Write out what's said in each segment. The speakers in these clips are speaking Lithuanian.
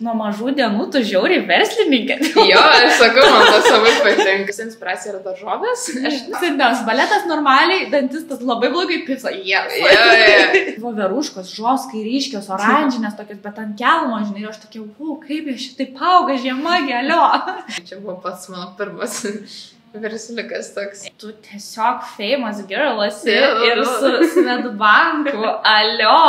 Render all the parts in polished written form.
nuo mažų dienų tu žiauriai verslininkė. Jo, aš sakau, man tas labai patinka. Inspiracija yra daržovės. Nes baletas normaliai, dantistas labai blogai pica. Voveruškos, žoskai, ryškios, oranžinės tokios, bet ant kelmo, žinai, ir aš tokia, kaip jie šitaip auga žiema, gelio. Čia buvo pats mano pirmas versliukas toks. Tu tiesiog famous girl esi ir su Swedbanku, alio.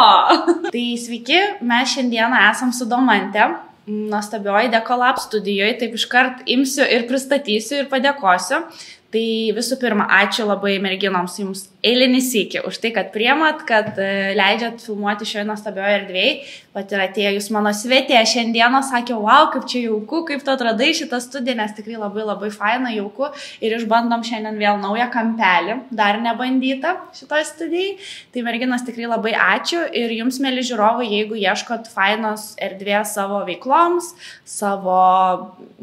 Tai sveiki, mes šiandieną esam su Domante, nuostabioji Dekolab studijoje, taip iškart imsiu ir pristatysiu ir padėkosiu. Tai visų pirma, ačiū labai merginoms jums eilinį sykį už tai, kad priemat, kad leidžiat filmuoti šioje nuostabioje erdvėje. Pat ir atėjo jūs mano svetė šiandieną, sakė, wow, kaip čia jauku, kaip tu atradai šitą studiją, nes tikrai labai labai faina, jauku. Ir išbandom šiandien vėl naują kampelį, dar nebandytą šitoj studijai. Tai merginos tikrai labai ačiū ir jums, mėly žiūrovai, jeigu ieškot fainos erdvės savo veikloms, savo,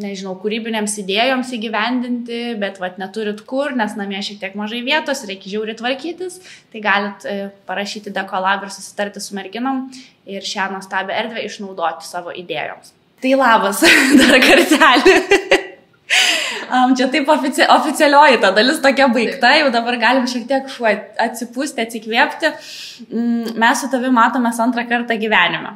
nežinau, kūrybinėms idėjoms įgyvendinti, bet neturit kur, nes namie šiek tiek mažai vietos, reikia žiauriai tvarkytis, tai galit parašyti Dekolab ir susitarti su merginom ir šią nuostabią erdvę išnaudoti savo idėjoms. Tai labas, dar kartelį. Čia taip oficialioji ta dalis tokia baigta, jau dabar galim šiek tiek atsipūsti, atsikvėpti. Mes su tavimi matomės antrą kartą gyvenime.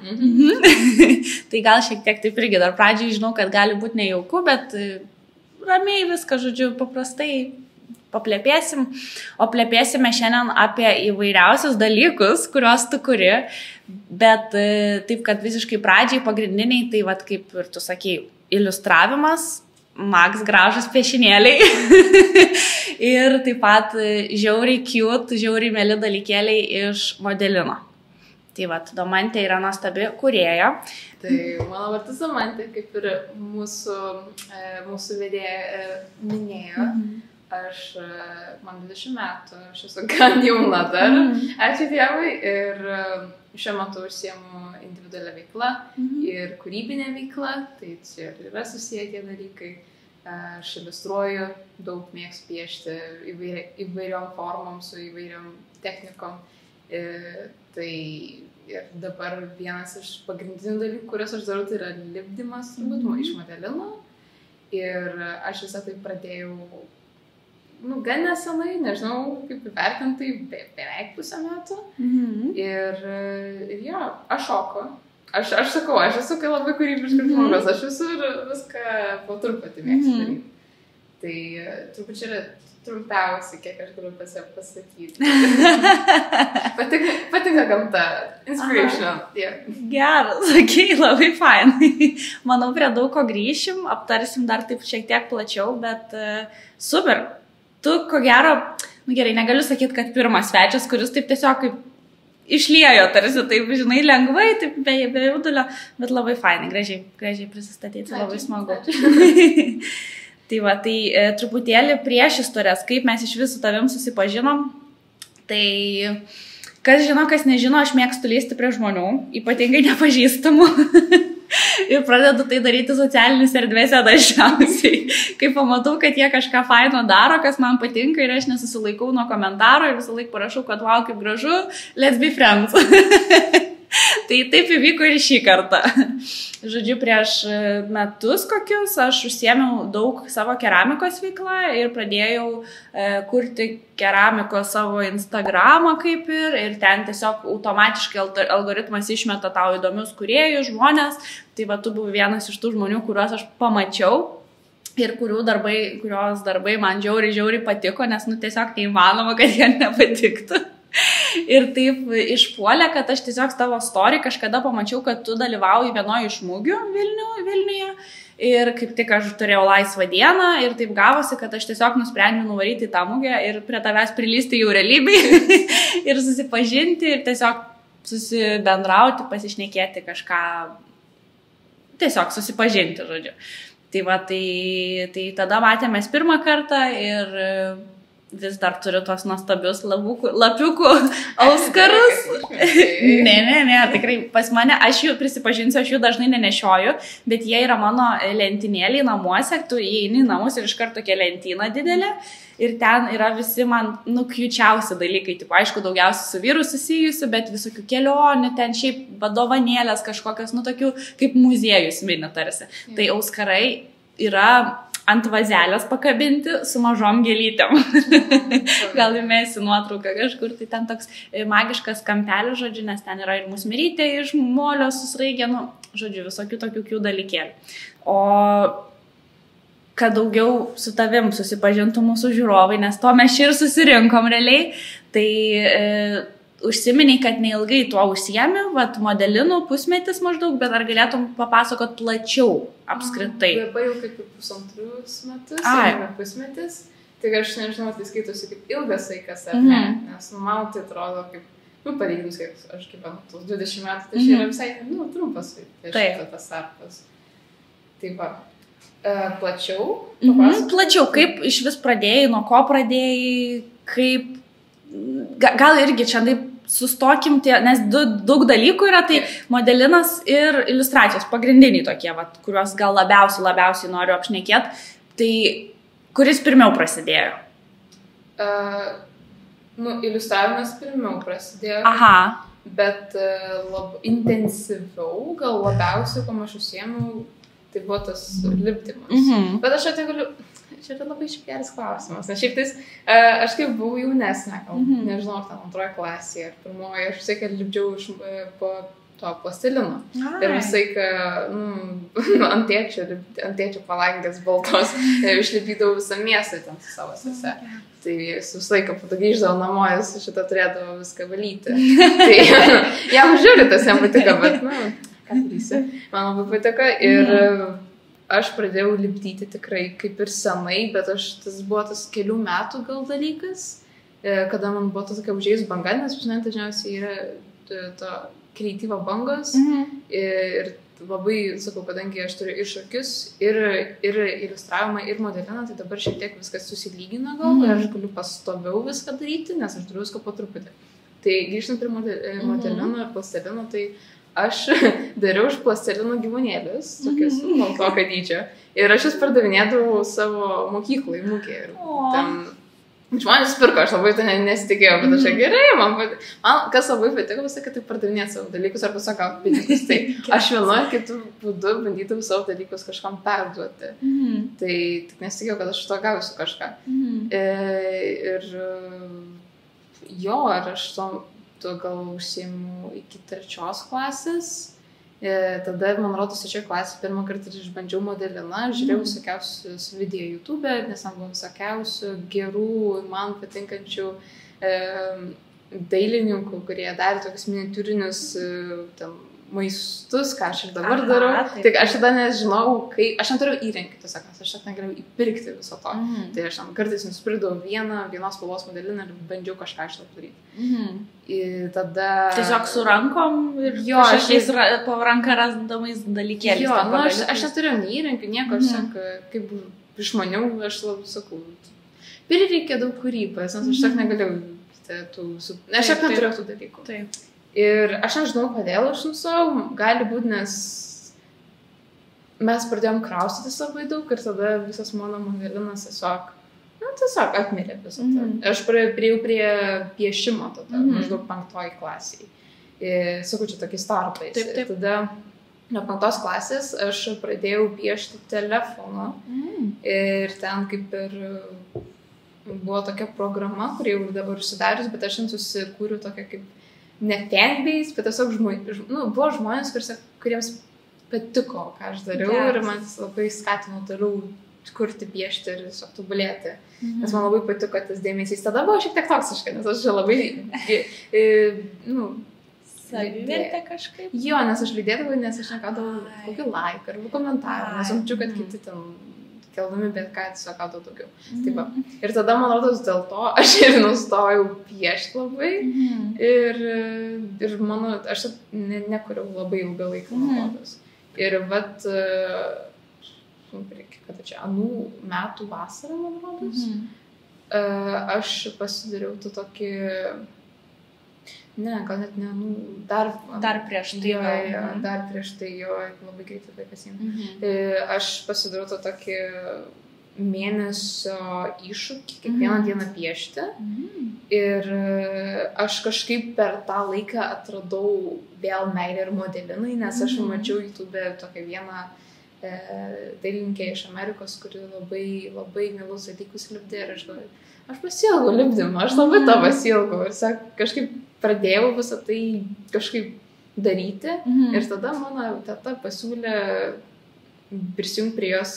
Tai gal šiek tiek taip irgi, dar pradžiai žinau, kad gali būti nejauku, bet ramiai viską, žodžiu, paprastai paplėpėsim, o plėpėsime šiandien apie įvairiausius dalykus, kuriuos tu kuri, bet taip, kad visiškai pradžiai pagrindiniai, tai kaip ir tu sakei, iliustravimas, Max gražus piešinėliai ir taip pat žiauriai cute, žiauriai mėly dalykėliai iš modelino. Tai Domantė yra nuostabi kūrėja. Tai mano vardas Domantė, kaip ir mūsų vedėja minėjo, man 20 metų, aš esu gan jauna dar, ačiū Dievui, ir šiuo metu užsiemu individualią veiklą ir kūrybinę veiklą, tai čia yra susiję tie dalykai. Aš iliustruoju, daug mėgstu piešti įvairiom formom, su įvairiom technikom. Tai ir dabar vienas iš pagrindinių dalykų, kuriuos aš darau, tai yra lipdymas, turbūt, iš modelino. Ir aš visą tai pradėjau, gan nesenai, nežinau, kaip įvertinti, beveik pusę metų. Ir jo, aš šoku. Aš sakau, aš esu labai kūrybiškas žmogus, aš viską po truputį mėgstu daryti. Tai turbūt čia yra trumpiausiai, kiek aš galiu pasakyti. Patinka gamta, inspirational. Geras, sakei, labai fainai. Manau, prie daug ko grįšim, aptarsim dar taip šiek tiek plačiau, bet super. Tu, ko gero, gerai, negaliu sakyti, kad pirmas svečias, kuris taip tiesiog kaip išliejo, tarsi taip, žinai, lengvai, taip be jaudulio, bet labai fainai, gražiai prisistatyti, labai smagu. Tai truputėlį prieš istorijas, kaip mes iš visų tavim susipažinom, tai kas žino, kas nežino, aš mėgstu lįsti prie žmonių, ypatingai nepažįstamų. Ir pradedu tai daryti socialinėse erdvėse dažniausiai. Kai pamatau, kad jie kažką faino daro, kas man patinka ir aš nesusilaikau nuo komentaro ir visą laiką parašau, kad wow, kaip gražu, let's be friends. Tai taip įvyko ir šį kartą. Žodžiu, prieš metus kokius aš užsiėmiau daug savo keramikos veiklą ir pradėjau kurti keramikos savo Instagramą kaip ir ten tiesiog automatiškai algoritmas išmeta tau įdomius kūrėjus, žmonės. Tai tu buvai vienas iš tų žmonių, kuriuos aš pamačiau ir kurios darbai man žiauriai patiko, nes tiesiog neįmanoma, kad jie nepatiktų. Ir taip išpuolė, kad aš tiesiog tavo story kažkada pamačiau, kad tu dalyvauji vienoje iš mugių Vilniuje. Ir kaip tik aš turėjau laisvą dieną ir taip gavosi, kad aš tiesiog nusprendžiau nuvaryti į tą mugę ir prie tavęs prilysti jau realybėj ir susipažinti ir tiesiog susibendrauti, pasišnekėti kažką, tiesiog susipažinti, žodžiu. Tai tada matėmės pirmą kartą ir vis dar turiu tos nuostabius lapiukų auskarus. Ne, tikrai pas mane, aš jų prisipažinsiu, aš jų dažnai nenešioju, bet jie yra mano lentynėliai namuose, tu įeini į namus ir iš karto tokia lentyna didelė. Ir ten yra visi man kiučiausi dalykai, tipo, aišku, daugiausiai su vyru susijusiu, bet visokių kelionių, ten šiaip vadovanėlės kažkokios, tokių kaip muziejus mini tarsi. Tai auskarai yra ant vazelės pakabinti su mažom gėlytėm. Gal įmėsi nuotrauką kažkur, tai ten toks magiškas kampelis, žodžiu, nes ten yra ir musmirytė iš molio susraigė, žodžiu, visokių tokių dalykėlių. O kad daugiau su tavim susipažintų mūsų žiūrovai, nes to mes ir susirinkom realiai, tai užsiminiai, kad neilgai tuo užsiemi, modelinų pusmetis maždaug, bet ar galėtum papasakot plačiau apskritai? Labai jau kaip 1,5 metus, pusmetis, tai aš nežinau, tai skaitosi kaip ilgas laikas, ar ne, nes man tai atrodo kaip, palyginus, kaip aš gyvenu tos 20 metų, tai yra visai, trumpas, tai tas tarpas. Tai va. Plačiau? Plačiau, kaip iš vis pradėjai, nuo ko pradėjai, kaip, gal irgi čia taip sustokim, nes daug dalykų yra, tai modelinas ir iliustracijos, pagrindiniai tokie, kuriuos gal labiausiai noriu apšnekėti, tai kuris pirmiau prasidėjo? Iliustravimas pirmiau prasidėjo. Aha. Bet intensyviau, gal labiausiai, ko aš užsiėmiau, tai buvo tas lipdymas. Bet aš atėjau, čia yra labai geras klausimas, nes šiaip tais, aš kaip buvau jaunesnė, nežinau, ar ten antroje klasėje, ar pirmoje, aš visai, kad lipdžiau po to plastilino. Ir visai, ant tėčio palangės baltos, išlipydavau visą miestą ten su savo sese. Tai jis visą laiką grįždavo namo, jis šitą turėdavo viską valyti. Tai jam žiūri, tas jam patiko, bet, ką darysi, man labai patiko. Ir aš pradėjau lipdyti tikrai kaip ir senai, bet tas buvo tas kelių metų gal dalykas, kada man buvo tokia užėjus banga, nes dažniausiai yra to kreatyvo bangos. Ir labai, sakau, kadangi aš turiu ir šokius, ir iliustravimą, ir modeliną, tai dabar šiek tiek viskas susilygina gal, ir aš galiu pastoviau viską daryti, nes aš turiu viską po truputį. Tai grįžtant prie modelino ir plastilino, tai aš dariau iš plastilino gyvūnėlius, tokius, tokio dydžio, ir aš jas pardavinėdavau savo mokyklai, mugėje. Žmonės pirko, aš labai to nesitikėjau, bet aš gerai, man kas labai patiko, visai, kad tai pardavinėti savo dalykus arba sakau pinigus. Tai aš vienu ar kitu būdu bandydavau savo dalykus kažkam perduoti. Tai tik nesitikėjau, kad aš to gausiu kažką. Ir aš to gal užsiėmiau iki 3 klasės. Tada, man rodos, 3 klasė pirmą kartą išbandžiau modeliną, žiūrėjau visokiausius video YouTube, nes man buvo visokiausių gerų, man patinkančių dailininkų, kurie darė tokius miniatūrinius maistus, ką aš ir dabar darau. Tik aš tada nežinau, aš neturiu įrankį, tiesiog, nes aš negalėjau įpirkti viso to. Tai aš kartais nusipirkdavau vienos spalvos modeliną ir bandžiau kažką iš to padaryti. Tada... Tiesiog su rankom ir kažkokiais po ranką rasdamais dalykėliais. Aš neturiu nei įrankių, nieko, aš kaip išmaniau, aš labai sakau. Prireikė daug kūrybos, nes aš negalėjau aš neturėjau tų dalykų. Taip. Ir aš nežinau, kodėl aš nusau, gali būti, nes mes pradėjom kraustyti labai daug ir tada visas mano modelinas tiesiog atmirė visą tą. Aš priejau prie piešimo tada, maždaug 5 klasiai. Sakau, čia tokiais tarpais. Ir tada nuo 5 klasės aš pradėjau piešti telefoną ir ten kaip ir buvo tokia programa, kuri jau dabar užsidarius, bet aš susikūriau tokią kaip ne fanbase, bet tiesiog buvo žmonės, kuriems patiko, ką aš dariau ir man labai skatino toliau kurti, piešti ir tiesiog tobulėti. Nes man labai patiko tas dėmesys. Tada buvo šiek tiek toksiška, nes aš labai... Savivertė kažkaip? Jo, nes aš lydėdavau, nes aš negaudavau kokį laiką arba komentarą, nes mačiau, kad kiti ten keldami, bet ką tiesiog gaudavau daugiau. Taip va. Ir tada, man rodos, dėl to aš ir nustojau piešti labai ir aš nekuriau labai ilgą laiką, man rodos. Ir kada čia, anų metų vasarą, man rodos, Aš pasidariau tu tokį... Ne, gal net ne, nu, dar prieš tai. Dar prieš tai, jo, labai greitai vaikas įmė. Aš pasidariau tu tokį mėnesio iššūkį, kiekvieną dieną piešti. Ir aš kažkaip per tą laiką atradau vėl meilę ir modelinai, nes aš mačiau YouTube tokią vieną dailininkę iš Amerikos, kuri labai, labai mielus dalykus lipdė ir aš pasiilgau lipdymą, aš labai to pasiilgau ir kažkaip pradėjau visą tai kažkaip daryti ir tada mano teta pasiūlė prisijungti prie jos,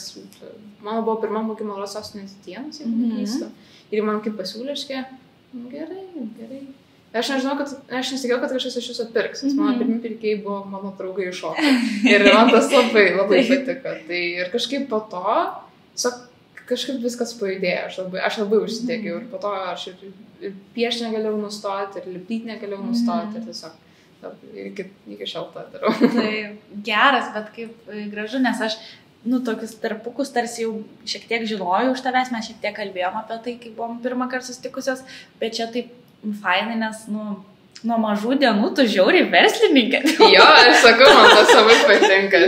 mano buvo pirma mokymo sostinės dienos, jeigu neklystu, ir man kaip pasiūlė, gerai. Aš nesikėjau, kad kažkas iš jūsų pirks, nes mano pirmi pirkėjai buvo mano draugai iš šokio. Ir man tas labai, labai patiko. Tai ir kažkaip po to, kažkaip viskas pajudėjo, aš labai užsidėgiau. Ir po to aš ir piešti negalėjau nustoti, ir lipdyti negalėjau nustoti. Ir tiesiog iki šiol tą darau. Tai geras, bet kaip gražu, nes aš, tokius tarpukus tarsi jau šiek tiek žinojau už tavęs, mes šiek tiek kalbėjom apie tai, kai buvom pirmą kartą susitikusios, bet čia taip fainai, nes, nuo mažų dienų tu žiauriai verslininkė. Jo, aš sakau, man tas labai patinka.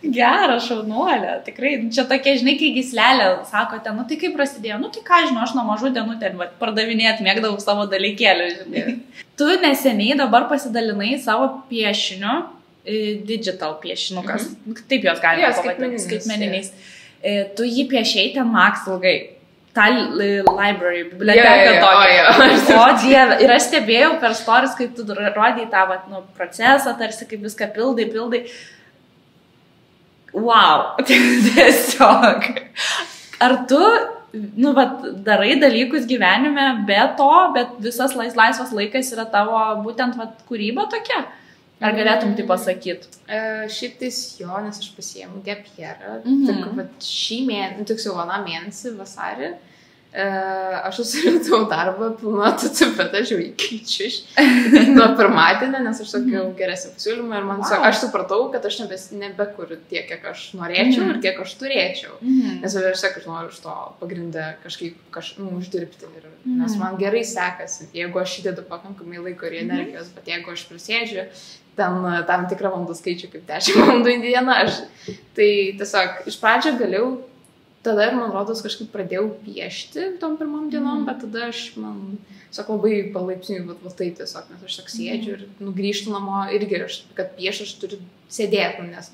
Gerą šaunuolę, tikrai. Čia tokie, žinai, kai gyslelė sakote, tai kaip prasidėjo, tai ką žinau, aš nuo mažų dienų ten pardavinėt mėgdavau savo dalykėlį, žinai. Tu neseniai dabar pasidalinai savo piešiniu, digital piešinukas, taip jos galima pavadinti, skaitmeniniais. Tu jį piešiai ten maks ilgai. tą library, biblioteką tokią. O Dieve, ir aš stebėjau per stories, kai tu rodai tą procesą, tarsi kaip viską pildai. Wow, tiesiog. Ar tu, darai dalykus gyvenime be to, bet visas laisvas laikas yra tavo būtent kūryba tokia? Ar galėtum tai pasakyti? Šiaip tais jo, nes aš pasiėmu gap yearą. Tik šį mėnesį, tiksliau vieną mėnesį, vasarį, aš susiradau darbą pilnu etatu, bet aš jau įkeičiu nuo pirmadienio, nes aš sakiau geresnį pasiūlymą ir aš supratau, kad aš nebekuriu tiek, kiek aš norėčiau ir kiek aš turėčiau. Nes aš sakiau, aš noriu iš to pagrindę kažkaip uždirbti. Nes man gerai sekasi, jeigu aš įdedu pakankamai laiko ir energijos, bet jeigu aš prisėdžiu tam tikrą valandų skaičių kaip 10 valandų į dieną, tai tiesiog iš pradžio galėjau, tada ir man rodos kažkaip pradėjau piešti tom pirmom dienom, bet tada labai palaipsniui tai tiesiog, nes aš sėdžiu ir grįžtu namo irgi, kad pieš aš turiu sėdėti, nes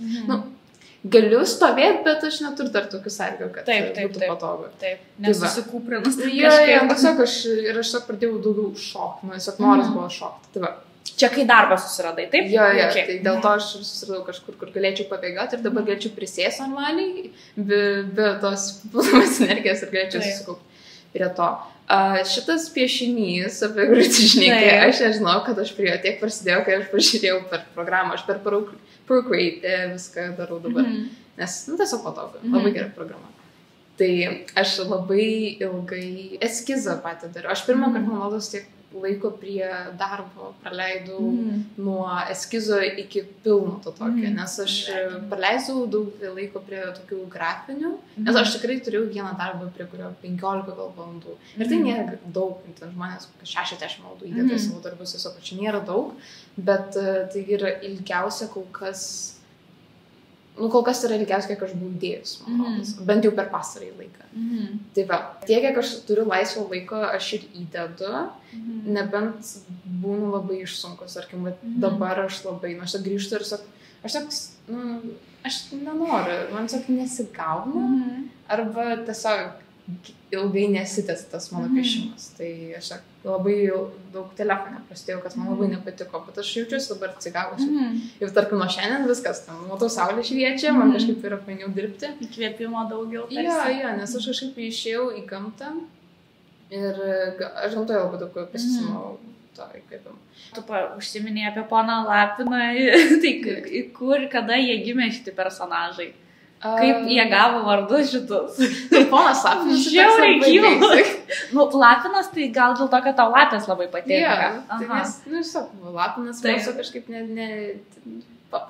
galiu stovėti, bet aš neturiu dar tokių sąlygų, kad būtų patogu. Taip, nesusikūprinus. Ir aš pradėjau daugiau šokti, tiesiog noras buvo šokti. Tai va. Čia kai darbą susiradai, taip? Jo, tai dėl to aš susiradau kažkur, kur galėčiau pabėgoti ir dabar galėčiau prisėsti normaliai, be tos papildomos energijos ir galėčiau susikaupti prie to. Šitas piešinys, apie kurį tu žinai, aš nežinau, kad aš prie jo tiek prasidėjau, kai aš pažiūrėjau per programą, aš per Procreate viską darau dabar, nes tiesiog patogu, labai gera programa. Tai aš labai ilgai eskizą patį dariau. Aš pirmą kartą, man rodos, tiek laiko prie darbo praleidau nuo eskizo iki pilno to tokio, nes aš praleidau daug laiko prie tokių grafinių, nes aš tikrai turėjau vieną darbą, prie kurio 15 valandų. Ir tai nėra daug, žmonės 60 valandų įdeda savo darbus, tiesiog čia nėra daug, bet tai yra ilgiausia kol kas yra ilgiausia, kiek aš buvau įdėjus, man rodos, bent jau per pastarąjį laiką. Tai va, tiek, kiek aš turiu laisvo laiko, aš ir įdedu, nebent būnu labai išsunkus, tarkim, dabar aš labai, aš grįžtu ir aš nenoriu, man nesigauna, arba tiesiog ilgai nesitęs tas mano piešimas. Tai aš labai daug telefoną prasidėjau, kas man labai nepatiko, bet aš jaučiuosi dabar atsigavusi. Ir tarkim, nuo šiandien viskas, matau saulė šviečia, man kažkaip yra fainiau dirbti. Įkvėpimo daugiau. Jo, nes aš kažkaip išėjau į gamtą ir aš gamtoje labai daug pasisimau to įkvėpimo. Tu užsiminėjai apie poną Lapiną, tai kur, kada jie gimė šitie personažai? Kaip jie gavo vardus šitus? Tai ponas Lapinas. Žiauriai gyvas. Lapinas, tai gal dėl to, kad tau Lapės labai patinka. Tai Lapinas, man kažkaip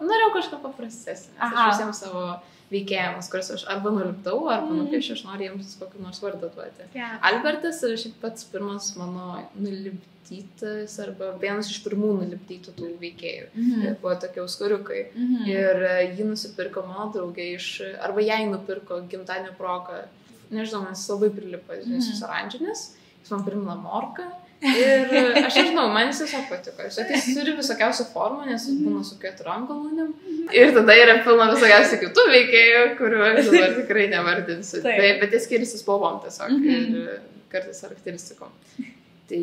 norėjau kažką paprastesnį. Aš visiems savo veikėjams, kuriuos aš arba nulipdau, arba nupiešiu, aš noriu jiems kokį nors vardą duoti. Albertas yra šiaip pats pirmas mano nulipdytas, arba vienas iš pirmų nulipdytų tų veikėjų. Buvo tokie auskuriukai. Ir jį nusipirko mano draugė arba jai nupirko gimtadienio progą. Nežinau, man jis labai prilipo, jis oranžinis, jis man primena morką. Ir aš nežinau, man jis tiesiog patiko. Jis turi visokiausių formų, nes jis būna su 4 galūnėm. Ir tada yra pilna visokiausių kitų veikėjų, kuriuo aš dabar tikrai nevardinsiu. Bet jie skiriasi spalvom tiesiog ir kartais charakteristikom. Tai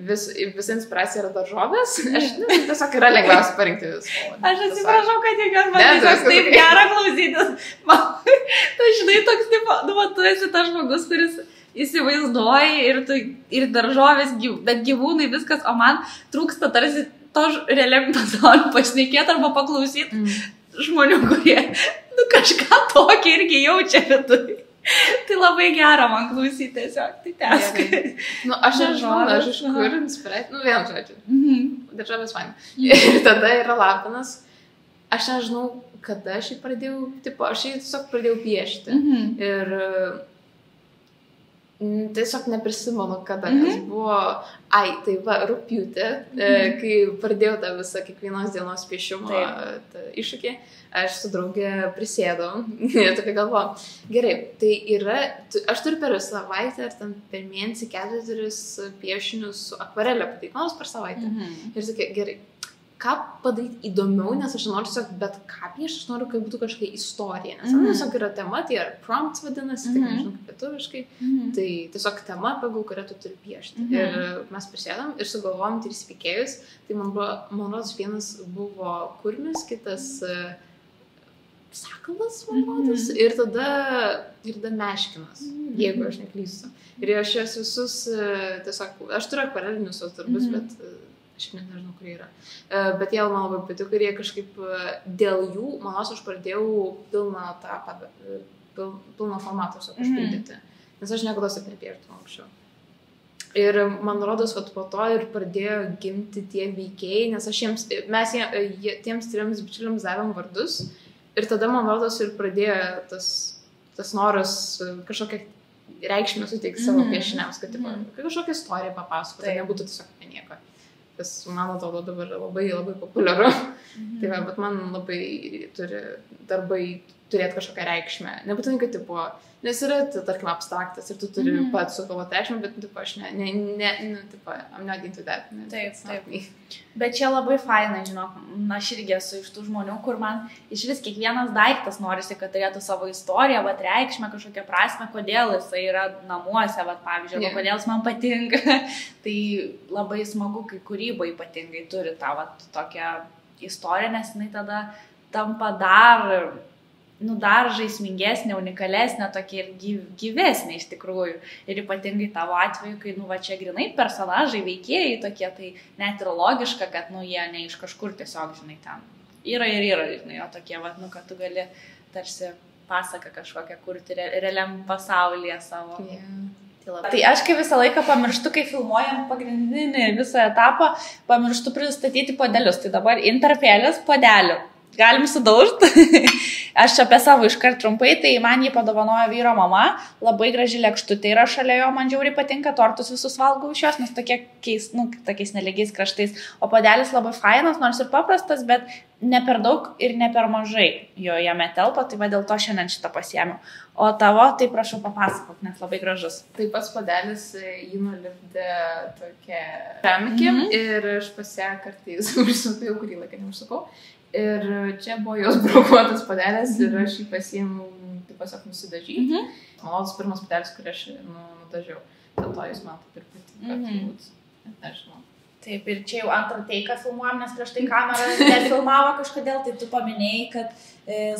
visa inspiracija yra daržovės. Tiesiog yra lengviausia parinkti visą. Aš atsiprašau, kad jūs man tiesiog taip gera klausytis. Tai žinai, toks, tu esi tas žmogus, kuris įsivaizduoji ir daržovės, bet gyvūnai viskas, o man trūksta tarsi to realiam pasauliu pašnekėti arba paklausyti žmonių, kurie kažką tokį irgi jaučia viduje. Tai labai gera man klausyti tiesiog, tai tęsk. Aš nežinau, aš iš kur inspiracija, vienu žodžiu, daržovės faina. Ir tada yra lapinas, aš nežinau, kada aš jį pradėjau, aš jį tiesiog pradėjau piešti. Ir tiesiog neprisimenu, kada, nes buvo, tai va, rugpjūtį, kai pradėjau tą visą kiekvienos dienos piešimo iššūkį, aš su draugė prisėdau ir tokia galvoju, gerai, tai yra, aš turiu per savaitę ar ten per mėnesį 4 piešinius su akvarelė pateikimus per savaitę. Ir tokia, gerai, ką padaryti įdomiau, nes aš noriu tiesiog bet ką piešti, aš noriu, kad būtų kažkokia istorija, nes tiesiog yra tema, tai yra prompts vadinasi, tik nežinau kaip lietuviškai, tai tiesiog tema, pagal kurią tu turi piešti. Ir mes prisėdom ir sugalvojom 3 veikėjus, tai man rodos vienas buvo kurmis, kitas sakalas, man rodos, ir tada meškinas, jeigu aš neklystu. Ir aš juos visus tiesiog, aš turiu akvarelinius darbus, bet aš nežinau, kur yra. Bet jie man labai patiko ir jie kažkaip dėl jų, manos aš pradėjau pilną formatą užpildyti. Nes aš niekada taip nepiešdavau anksčiau. Ir man rodos, po to ir pradėjo gimti tie veikėjai, nes mes tiems 3 bičiuliams davėm vardus. Ir tada man rodos ir pradėjo tas noras kažkokią reikšmę suteikti savo piešiniams, kad kažkokią istoriją papasakoti, tai nebūtų tiesiog apie nieko. Kas, man atrodo, dabar labai, labai populiaru. Tai va, bet man labai turi darbai turėti kažkokią reikšmę. Nebūtinai, kad nes yra, tarkim, abstraktas ir tu turi pats sugalvoti reikšmę, bet aš I'm not into that. Taip. Bet čia labai faina, žinok, aš irgi esu iš tų žmonių, kur man iš vis kiekvienas daiktas norisi, kad turėtų savo istoriją, reikšmę, kažkokią prasmę, kodėl jisai yra namuose, pavyzdžiui, arba kodėl jis man patinka. Tai labai smagu, kai kūryba ypatingai turi tą tokią istoriją, nes jinai tada tampa dar žaismingesnė, unikalesnė, tokia ir gyvesnė iš tikrųjų. Ir ypatingai tavo atveju, kai, čia grinai personažai, veikėjai tokie, tai net ir logiška, kad, jie ne iš kažkur tiesiog, žinai, ten yra, žinai, o tokie, kad tu gali tarsi pasaką kažkokią kurti realiam pasaulyje savo. Tai aš kai visą laiką pamirštu, kai filmuojam pagrindinį visą etapą, pamirštu pristatyti podelius. Tai dabar intarpėlis podelių. Galim sudaužti. Aš čia apie savo iškart trumpai, tai man jį padovanojo vyro mama, labai graži lėkštutė yra šalia jo, man žiauriai patinka, tortus visus valgau iš jos, nes tokiais nelygiais kraštais, o podelis labai fainas, nors ir paprastas, bet ne per daug ir ne per mažai jo jame telpa, tai va dėl to šiandien šitą pasiėmiau. O tavo, tai prašau papasakok, nes labai gražus. Tai pats podelis jį nulipdė tokia keramikė ir aš pas ją kartais užsukau, kurį laiką neužsukau. Ir čia buvo jos brokuotas podelis ir aš jį pasiėmiau, taip pasak, nusidažyti. Malodas pirmas podelis, kurį aš nudažiau. Dėl to jūs man taip ir patinka, turbūt. Nežinau. Taip, ir čia jau antrą teiką filmuojam, nes prieš tai kamera nefilmavo kažkodėl, tai tu paminėjai, kad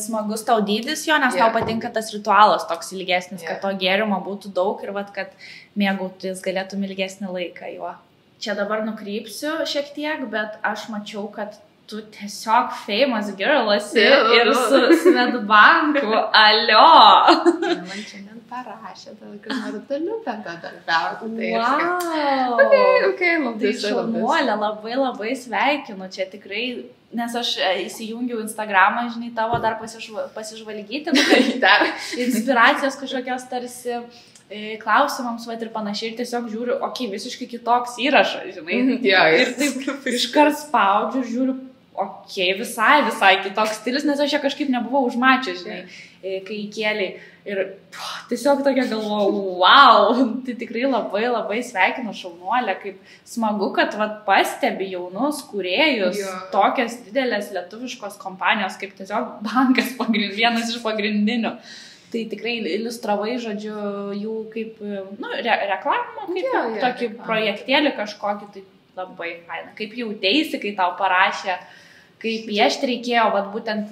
smagus tau dydis jo, nes tau patinka tas ritualas toks ilgesnis, kad to gėrimo būtų daug ir kad mėgautis galėtum ilgesnį laiką juo. Čia dabar nukrypsiu šiek tiek, bet aš mačiau, kad tu tiesiog famous girl esi ir su Swedbanku, alio. Man šiandien parašė, kad noriu toliau bendradarbiauti. Wow. Okay, Tai šaunuolė, labai sveikinu, čia tikrai nes aš įsijungiau Instagramą, žinai, tavo dar pasižvalgyti, dar inspiracijos kažkokios tarsi klausimams, va, ir panašiai, ir tiesiog žiūriu, visiškai kitoks įrašas, žinai, ir taip iškart spaudžiu, žiūriu, visai kitoks stilius, nes aš ją kažkaip nebuvau užmačius, žinai, kai įkėliai. Ir tiesiog tokia galvoju, wow, tai tikrai labai labai sveikinu šaunuolę, kaip smagu, kad pastebi jaunus kūrėjus, tokias didelės lietuviškos kompanijos, kaip tiesiog bankas vienas iš pagrindinių. Tai tikrai iliustravai, žodžiu, jų kaip, reklamą, kaip tokį projektėlį kažkokį, tai labai faina. Kaip jauteisi, kai tau parašė, kaip piešti reikėjo, būtent...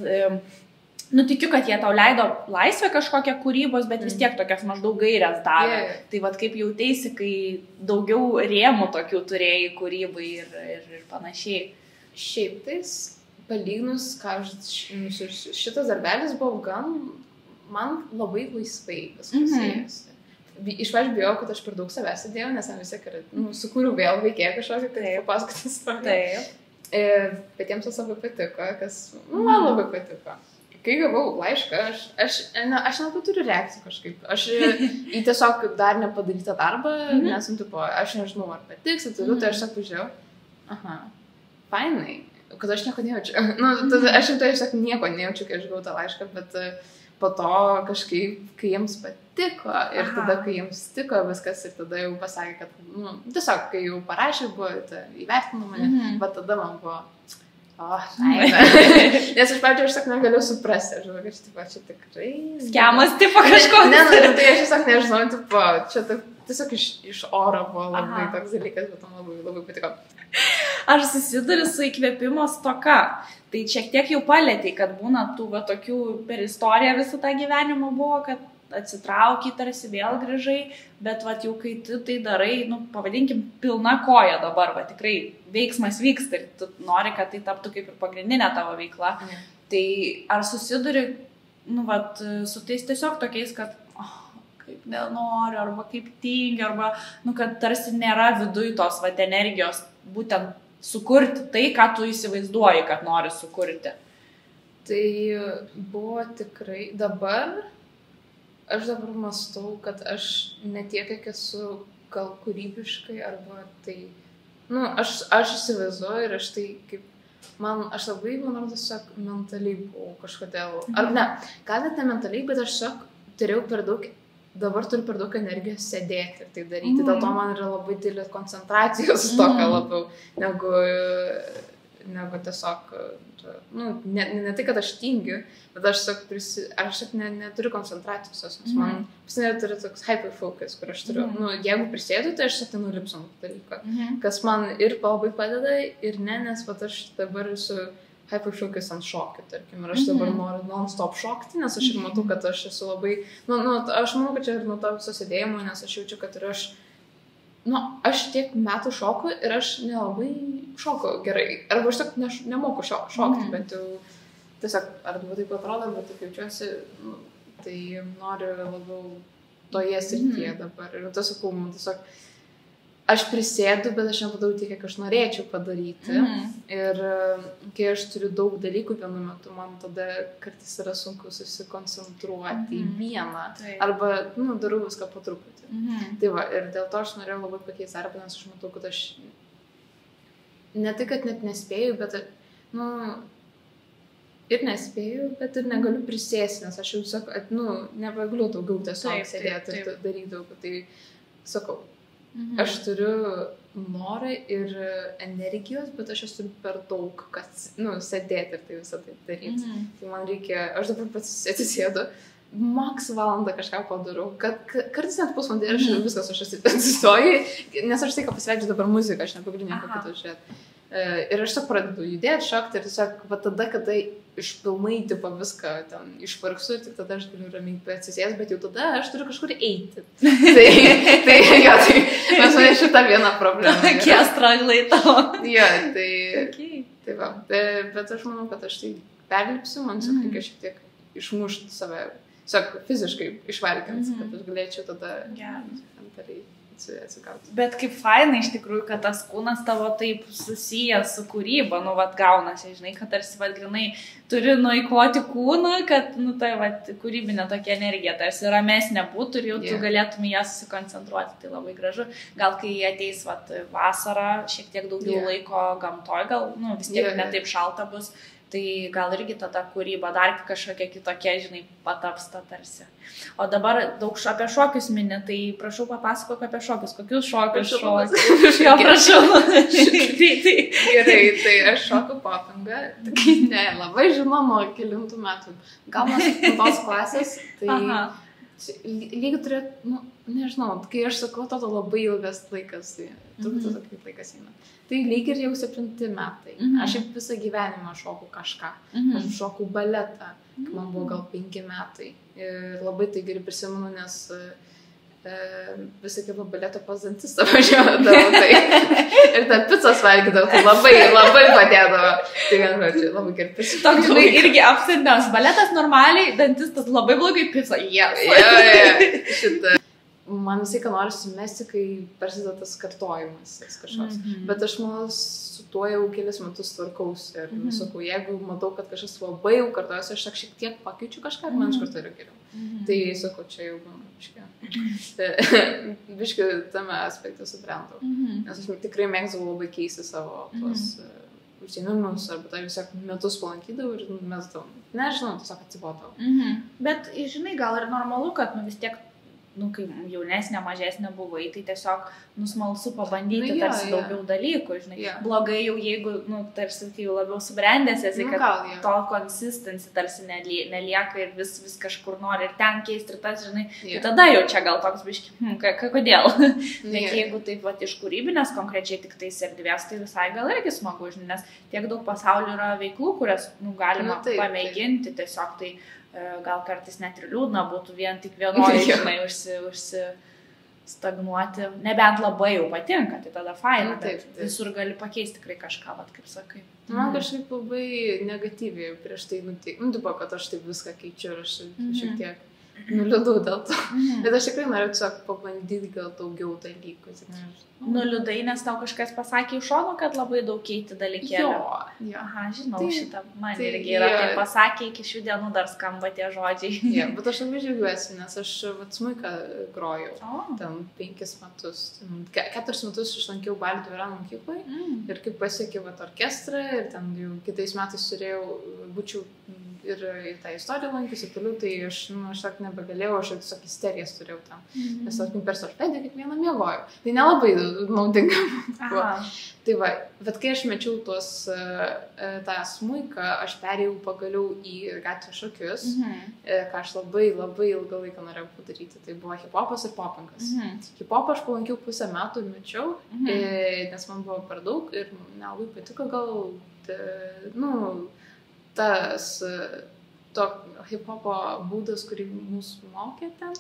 tikiu, kad jie tau leido laisvę kažkokią kūrybos, bet vis tiek tokias maždaug gairias davė. Tai kaip jauteisi, kai daugiau rėmų tokių turėjai kūrybai ir panašiai. Šiaip tais, palyginus, šitas darbelis buvo gan, man labai laisvai viskas ėjosi. Iš pradžių bijau, kad aš per daug savęs įdėjau, nes man vis tiek sukūriau vėl veikėją kažkokį, tai papasakoti istoriją. Bet jiems tas labai patiko, kas man labai patiko. Kai gavau laišką, aš nelabai turiu reakcijų kažkaip. Aš į tiesiog dar nepadarytą darbą, nes, aš nežinau, ar patiks, tai aš tiesiog pažiūrėjau, fainai, kad aš nieko nejaučiu. Aš tiesiog nieko nejaučiu, kai aš gavau tą laišką, bet po to kažkaip, kai jiems patiko ir tada, kai jiems tiko viskas ir tada jau pasakė, kad, tiesiog, kai jau parašė, buvo, įvertino mane, bet tada man buvo... Nes iš pradžio aš negaliu suprasti, aš žinau, kad čia tikrai... Skemas tipo kažkoks. Tai aš tiesiog nežinau, čia tiesiog iš oro buvo labai toks dalykas, bet man labai, labai patiko. Aš susiduriu su įkvėpimo stoka. Tai šiek tiek jau palėtei, kad būna tų tokių per istoriją visą tą gyvenimą buvo, kad atsitraukiai, tarsi vėl grįžai, bet jau kai tu tai darai, pavadinkim, pilna koja dabar, tikrai veiksmas vyksta ir tu nori, kad tai taptų kaip ir pagrindinė tavo veikla. Tai ar susiduri, su tais tiesiog tokiais, kad kaip nenoriu, arba kaip tingi, arba, kad tarsi nėra viduj tos energijos būtent sukurti tai, ką tu įsivaizduoji, kad nori sukurti. Tai buvo tikrai dabar... Aš dabar mąstau, kad aš netiek, kiek esu gal kūrybiškai, arba tai, aš įsivaizduoju ir aš tai kaip, aš labai, manau, tiesiog mentaliai buvau kažkodėl, ar ne, gal net ne mentaliai, bet aš tiesiog dabar turiu per daug energijos sėdėti ir tai daryti, dėl to man yra labai didelė koncentracijos tokia labiau, negu tiesiog, ne tai, kad aš tingiu, bet aš tiesiog neturiu koncentracijos, nes man pasinėra turiu toks hyperfocus, kur aš turiu, jeigu prisėdu, tai aš tiesiog nulipsiu nuo dalyko, kas man ir labai padeda ir nes aš dabar esu hyperfocus ant šokių, tarkim, ir aš dabar noriu non-stop šokti, nes aš ir matau, kad aš esu labai, aš manau, kad čia ir nuo to viso sėdėjimo, nes aš jaučiu, kad ir aš tiek metų šoku ir aš nelabai šoku gerai. Arba aš tiek nemoku šokti, bent jau tiesiog, arba taip atrodo, arba taip jaučiuosi, tai noriu labiau toje srityje dabar. Ir tiesiog aš prisėdu, bet aš nepadarau tiek, kiek aš norėčiau padaryti. Ir kai aš turiu daug dalykų vienu metu, man tada kartais yra sunku susikoncentruoti į vieną. Arba, darau viską po truputį. Tai va, ir dėl to aš norėjau labai pakeisti darbą, nes aš matau, kad aš ne tai, kad net nespėjau, bet, ir nespėjau, bet ir negaliu prisėsti, nes aš jau sakau, nebegaliu daugiau tiesiog sėdėti ir daryti daug. Tai sakau, aš turiu norą ir energijos, bet aš turiu per daug, kad, sėdėti ir tai visą tai daryti. Tai man reikia, aš dabar pats atsisėdu, maks valandą kažką padarau, kad kartais net pusvalandį ir aš viskas, aš atsistoju, nes aš tai, ką pasveidžiu dabar muziką, aš nepagaliu nieko kito žiūrėti. Ir aš tiesiog pradedu judėti, šokti ir tiesiog tada, kada išpilnai viską ten išvargsiu, tik tada aš galiu ramiai atsisės, bet jau tada aš turiu kažkur eiti. Mes manai šitą vieną problemą. Tokie straglai tavo. Jo, tai va, bet aš manau, kad aš tai perlipsiu, man reikia šiek tiek išmušti save, fiziškai išvarginti, kad aš galėčiau tada mentaliai atsigauti. Bet kaip fainai iš tikrųjų, kad tas kūnas tavo taip susijęs su kūryba, nu, vat, gaunasi, žinai, kad tarsi, vat, grinai, turi nueikvoti kūną, kad, nu, tai, vat, kūrybinė tokia energija, tarsi ramesnė būtų ir jau tu galėtum į ją susikoncentruoti, tai labai gražu. Gal kai ateis, vat, vasara, šiek tiek daugiau laiko gamtoj, gal, nu, vis tiek netaip šalta bus, tai gal irgi tada kūryba dar kažkokia kitokia, žinai, patapsta tarsi. O dabar daug apie šokius mini, tai prašau papasakok apie šokius. Kokius šokius šokius? Jo, prašau. Gerai, tai aš šoku popingą, tai ne, labai žinoma, kelintų metų. Gal nuo 7 klasės, tai lygiai turėt, nu, nežinau, kai aš sakau, tada labai ilgas laikas, tai turbūt kaip laikas eina. Tai lyg ir jau 7 metai. Aš jau visą gyvenimą šoku kažką. Aš šoku baletą, kai man buvo gal 5 metai. Ir labai tai gerai prisimenu, nes visą kaip baleto pas dantistą važiuodavau. Tai. Ir tą pizzas valgydavau, tai labai padėdavo. Tai vien žodžiu, labai gerai prisimenu. Toks, žinai, irgi apsidės. Baletas normaliai, dantistas labai blogai, pizza. Šitą. Man visai, ką noriu sumesti, kai prasideda tas kartojimas kažkoks. Bet aš manau, su tuo jau kelis metus tvarkausi. Ir sakau, jeigu matau, kad kažkas labai jau kartojasi, aš šiek tiek pakeičiu kažką ir man iš karto yra geriau. Tai sakau, čia jau biškai tame aspekte subrendau. Nes aš tikrai mėgdavau labai keisti savo tuos užsiėmimus, arba tai viesiog metus palankydavau ir mesdavau. Nežinau, tiesiog atsibodavau. Bet, žinai, gal ir normalu, kad vis tiek, nu, kai jaunesnė, mažesnė buvai, tai tiesiog nusmalsu pabandyti tarsi daugiau dalykų, žinai. Blogai jau, jeigu, nu, tarsi jau labiau subrendęs esi, kad to consistency tarsi nelieka ir vis kažkur nori ir ten keisti ir tas, žinai, tai tada jau čia gal toks biški, kodėl? Bet jeigu taip vat iš kūrybinės konkrečiai tik tais erdvės, tai visai gal irgi smagu, žinai, nes tiek daug pasaulyje yra veiklų, kurias, nu, galima pamėginti, tiesiog tai gal kartais net ir liūdna būtų vien tik vienoje, žinai, stagnuoti, nebent labai jau patinka, tai tada faina, bet visur gali pakeisti tikrai kažką, vat, kaip sakai. Man kažkaip labai negatyviai prieš tai nutiko, kad aš taip viską keičiu ir aš šiek tiek nuliūdau dėl to. Bet aš tikrai noriu tiesiog pabandyti gal daugiau dalykų. Nuliūdai, nes tau kažkas pasakė iš šono, kad labai daug keiti dalykėlį. Jo. Aha, žinau, šitą man irgi yra. Tai pasakė, iki šių dienų dar skamba tie žodžiai. Bet aš labai džiaugiuosi, nes aš smuiką grojau. Ten 5 metus. 4 metus išlankiau Balio dvariono mokykloje. Ir kaip pasiekiau orkestrą ir ten jau kitais metais būčiau ir į tą istoriją lankiusi ir toliau, tai aš tiesiog nebegalėjau, aš tiesiog isterijas turėjau tam. Nes per solfedį kiekvieną miegojau. Tai nelabai naudinga buvo. Tai va, bet kai aš mečiau tą smuiką, aš perėjau pagaliau į gatvės šokius, ką aš labai ilgą laiką norėjau padaryti. Tai buvo hip-hopas ir popingas. Hip-hopą aš palankiau 1,5 metų ir mečiau, nes man buvo per daug ir nelabai patiko gal, tas hip-hopo būdas, kurį mūsų mokė ten,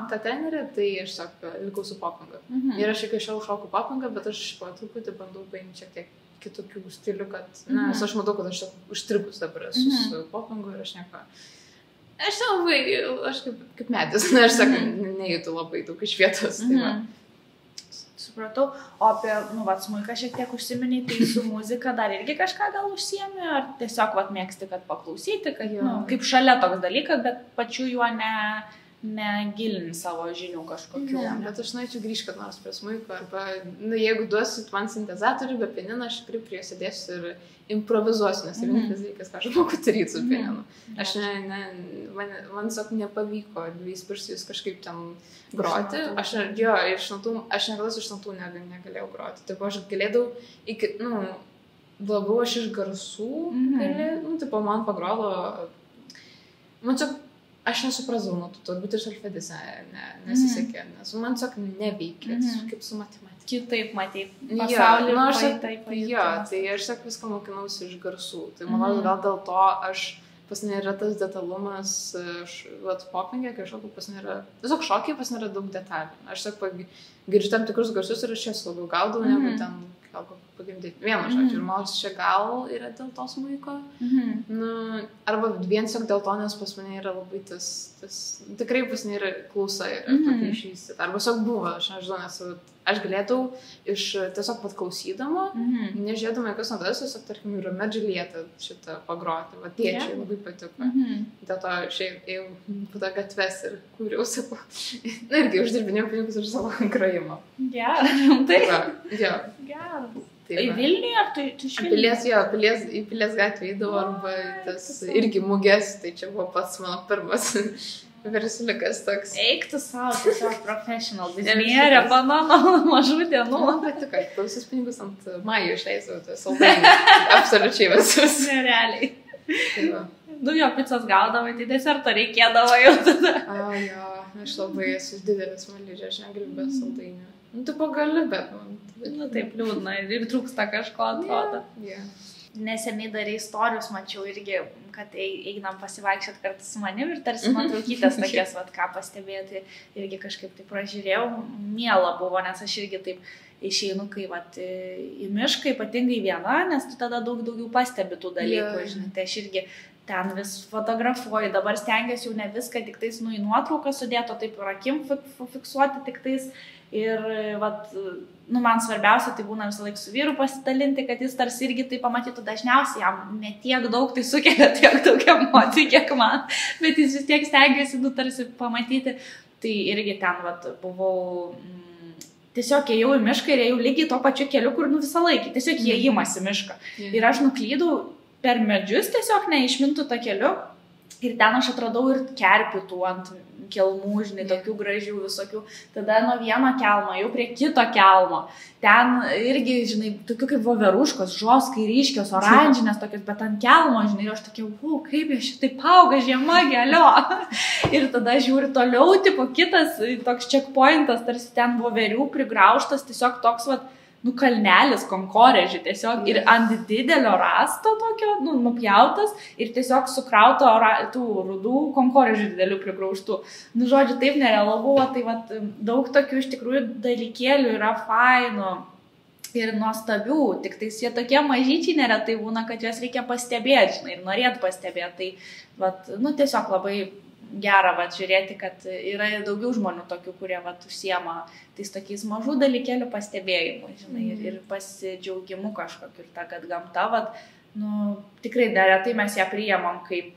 ta trenerė, tai aš likau su popinga. Ir aš iki šiol šoku popingą, bet aš po truputį bandau paimti šiek tiek kitokių stilių, kad, nes aš matau, kad aš užstrigus dabar esu su popingu ir aš nieko. Aš nelabai, aš kaip medis, aš nejutu labai daug iš vietos. Supratau, o apie, smuiką šiek tiek užsiminiai, tai su muzika dar irgi kažką gal užsiemi, ar tiesiog mėgsti, kad paklausyti, kad, kaip šalia toks dalykas, bet pačiu juo negilini savo žinių kažkokių. Ne, bet aš norėčiau grįžti, kad nors prie smuiko, arba, jeigu duosit man sintezatorių be pianino, aš tikrai prie sėdėsiu ir improvizuosiu, nes tai vienintelis dalykas, ką aš moku daryti su pianinu. Aš man tiesiog nepavyko 2 pirštais kažkaip ten groti. Aš niekada iš natų negalėjau groti. Taip, aš galėdavau labiau aš iš garsų galėjau, man pagrodo, aš nesuprasdavau nuo tų, turbūt ir solfedis nesisekė, nes man tiesiog neveikia, kaip su matematika. Kitaip matei pasaulį, tai aš tiesiog viską mokinausi iš garsų. Tai manau, gal dėl to pas nėra tas detalumas, popingė, kai šoku pas nėra, tiesiog šokiai pas nėra daug detalių. Aš tiesiog girdžiu tam tikrus garsus ir aš jas labiau gaudau, negu ten pagimdyti. Vienu žodžiu, ir nors čia gal yra dėl to smuiko. Nu, arba vien tiesiog dėl to, nes pas mane yra labai tas tikrai pas mane yra klausa ir tokia išvystyta. Arba tiesiog buvo, aš nežinau, nes aš galėtų iš tiesiog pat klausydama, nežiūrėdama jokios natas, tiesiog, tarkim, Romeo ir Džiuljeta šitą pagroti. Va, tėčiai labai patiko. Dėl to šiaip ėjau po tą gatves ir kūriau savo. Na, irgi uždirbinėjau pinigus už savo grojimą. Geras, tai. Jo. Geras. Į Vilniuje ar tu iš Vilniuje? Į Pilies gatvę įdavau arba tas irgi mugės, tai čia buvo pats mano pirmas versliukas toks. Eik tu savo, tiesiog professional biznierė, banano mažų dienų. Man patiko, visus pinigus ant Majų išleisau, tas saldainį, absoliučiai visus. Nerealiai. Nu jo, pizzas gaudavai, tai deserto reikėdavo jau tada. Jo, aš labai esu didelis smaližė, aš negaliu be saldainių. Nu, tu pagali, bet man... Nu, taip liūdna ir trūksta kažko, atrodo. Yeah. Neseniai darė istorijos, mačiau irgi, kad einam pasivaikščiot kartu su manim ir tarsi nuotraukytės tokias, vat, ką pastebėti, irgi kažkaip taip pražiūrėjau, miela buvo, nes aš irgi taip išeinu, kai vat, į mišką, ypatingai viena, nes tu tada daugiau pastebi tų dalykų, žinai, tai aš irgi ten vis fotografuoju, dabar stengiuosi jau ne viską tik tais į nuotrauką sudėto, taip ir akim fiksuoti tik tais. Ir vat, nu, man svarbiausia tai būna visą laiką su vyru pasidalinti, kad jis tarsi irgi tai pamatytų, dažniausiai jam netiek daug tai sukelia tiek daug emocijų, kiek man, bet jis vis tiek stengiasi, nu, tarsi pamatyti. Tai irgi ten vat, buvau, tiesiog ėjau į mišką ir ėjau lygiai to pačiu keliu, kur nu, visą laiką, tiesiog įėjimas į mišką. Ir aš nuklydau per medžius, tiesiog neišmintų tą keliu. Ir ten aš atradau ir kerpių tų ant kelmų, žinai, tokių gražių visokių. Tada nuo vieno kelmo, jau prie kito kelmo. Ten irgi, žinai, tokių kaip voveruškos, žoskai ryškios, oranžinės tokios, bet ant kelmo, žinai, ir aš tokia, kaip aš šitaip auga žiema, gelio. Ir tada žiūri toliau, tipo kitas toks checkpointas, tarsi ten voverių prigraužtas, tiesiog toks, vat, nu, kalnelis, konkorėžių tiesiog ir ant didelio rasto tokio, nu, nupjautas ir tiesiog sukrauto tų rudų konkorėžių didelių prigraužtų. Nu, žodžiu, taip nerealu buvo, tai vat, daug tokių iš tikrųjų dalykėlių yra fainų ir nuostabių, tik tais jie tokie mažyčiai neretai būna, kad juos reikia pastebėti, žinai, ir norėt pastebėti. Tai, vat, nu, tiesiog labai gera, vat, žiūrėti, kad yra daugiau žmonių tokių, kurie, vat, užsiema tais tokiais mažų dalykėlių pastebėjimų, žinai, ir pasidžiaugimu kažkokiu, ir ta, kad gamta, vat, nu, tikrai neretai mes ją priėmam kaip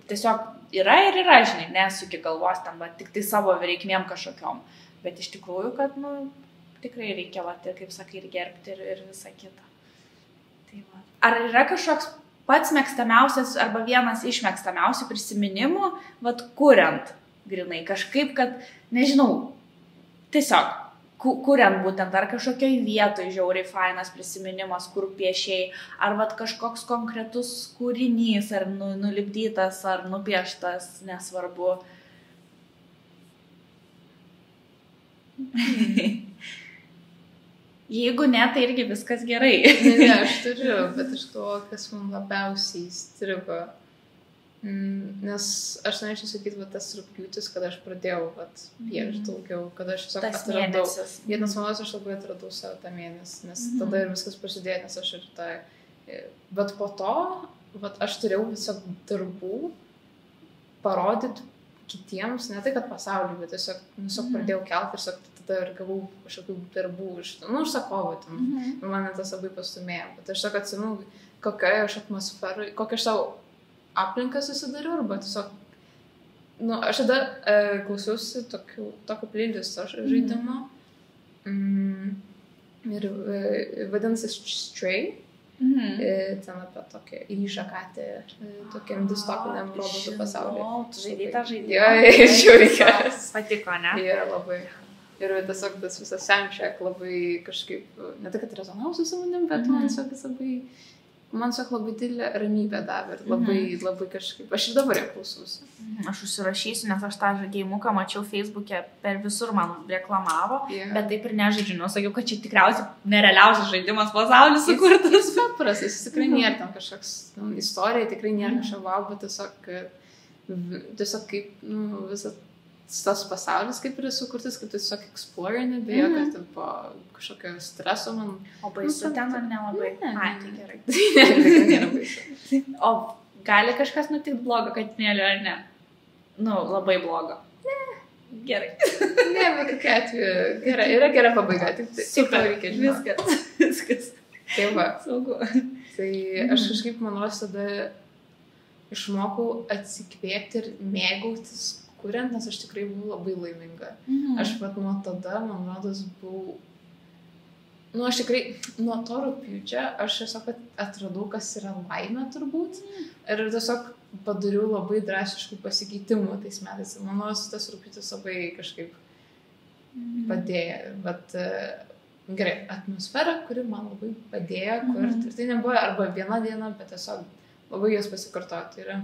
tiesiog yra ir yra, žinai, nesu iki galvos ten, vat, tik tai savo reikmėm kažkokiom, bet iš tikrųjų, kad, nu, tikrai reikia, vat, ir, kaip sakai, ir gerbti ir visą kitą. Tai, vat. Ar yra kažkoks pats mėgstamiausias arba vienas iš mėgstamiausių prisiminimų, vat, kuriant grinai, kažkaip, kad, nežinau, tiesiog, kuriant būtent, ar kažkokioj vietoj žiauriai fainas prisiminimas, kur piešiai, ar vat, kažkoks konkretus kūrinys, ar nulipdytas, ar nupieštas, nesvarbu. Jeigu ne, tai irgi viskas gerai. Ne, aš turiu, bet aš galvoju, kas man labiausiai įstrigo. Nes aš norėčiau sakyti, tas rugpjūtis, kada aš pradėjau piešti daugiau, kada aš tiesiog atradau. Vienas manos aš labai atradau savo tą mėnesį, nes tada ir viskas prasidėjo, nes aš ir tą... Bet po to, aš turėjau tiesiog darbų parodyti kitiems, ne tai, kad pasauliui, bet tiesiog pradėjau kelti ir tada ir gavau kažkokių darbų iš, užsakovų ten. Ir mane tas labai pastumėjo. Bet aš tiesiog atsimenu, kokia aš atmosferą, kokią aš savo aplinką susidariau, arba tiesiog, aš tada klausiausi tokio playlist žaidimo. Ir vadinasi Stray. Ten apie tokią ryšą katę, tokiam distopiniam robotų pasaulyje. Tu žaidai tą žaidimą? Jo, žiūrėkės. Patiko, ne? Yra labai. Ir tiesiog tas visas soundtrack labai kažkaip, ne tai, kad rezonavo su manim, bet man tiesiog labai didelė ramybė davė ir labai kažkaip, aš ir dabar ją klausausi. Aš užsirašysiu, nes aš tą žaidimuką mačiau Facebook'e, per visur man reklamavo, bet taip ir nežaidžiu, sakiau, kad čia tikriausiai nerealiausias žaidimas pasaulis sukurtas. Jis paprastas, jis tikrai nėra tam kažkoks istorija, tikrai nėra kažko wow, bet tiesiog kaip visą tas pasaulis kaip yra sukurtas, kaip tu tiesiog explorini, be jokio tipo kažkokio streso man. O baisu ten ar nelabai? Ai, tai gerai. Tikrai nėra baisu. O gali kažkas nutikti blogo katinėliu ar ne? Labai blogo. Gerai. Ne, bet kokia atveju. Gerai, yra gera pabaiga. Super, reikia žinoti. Viskas. Tai va. Saugu. Tai aš kažkaip, manau, tada išmokau atsikvėpti ir mėgautis kuriant, nes aš tikrai buvau labai laiminga. Aš nuo tada, man rodos, buvau... Aš tikrai, nuo to rugpjūčio aš tiesiog atradau, kas yra laimė turbūt. Ir tiesiog padariau labai drastiškų pasikeitimų tais metais. Manau, tas rugpjūtis labai kažkaip padėjo. Bet gerai, atmosfera, kuri man labai padėjo kurti. Ir tai nebuvo arba viena diena, bet tiesiog labai jos pasikartojo. Tai yra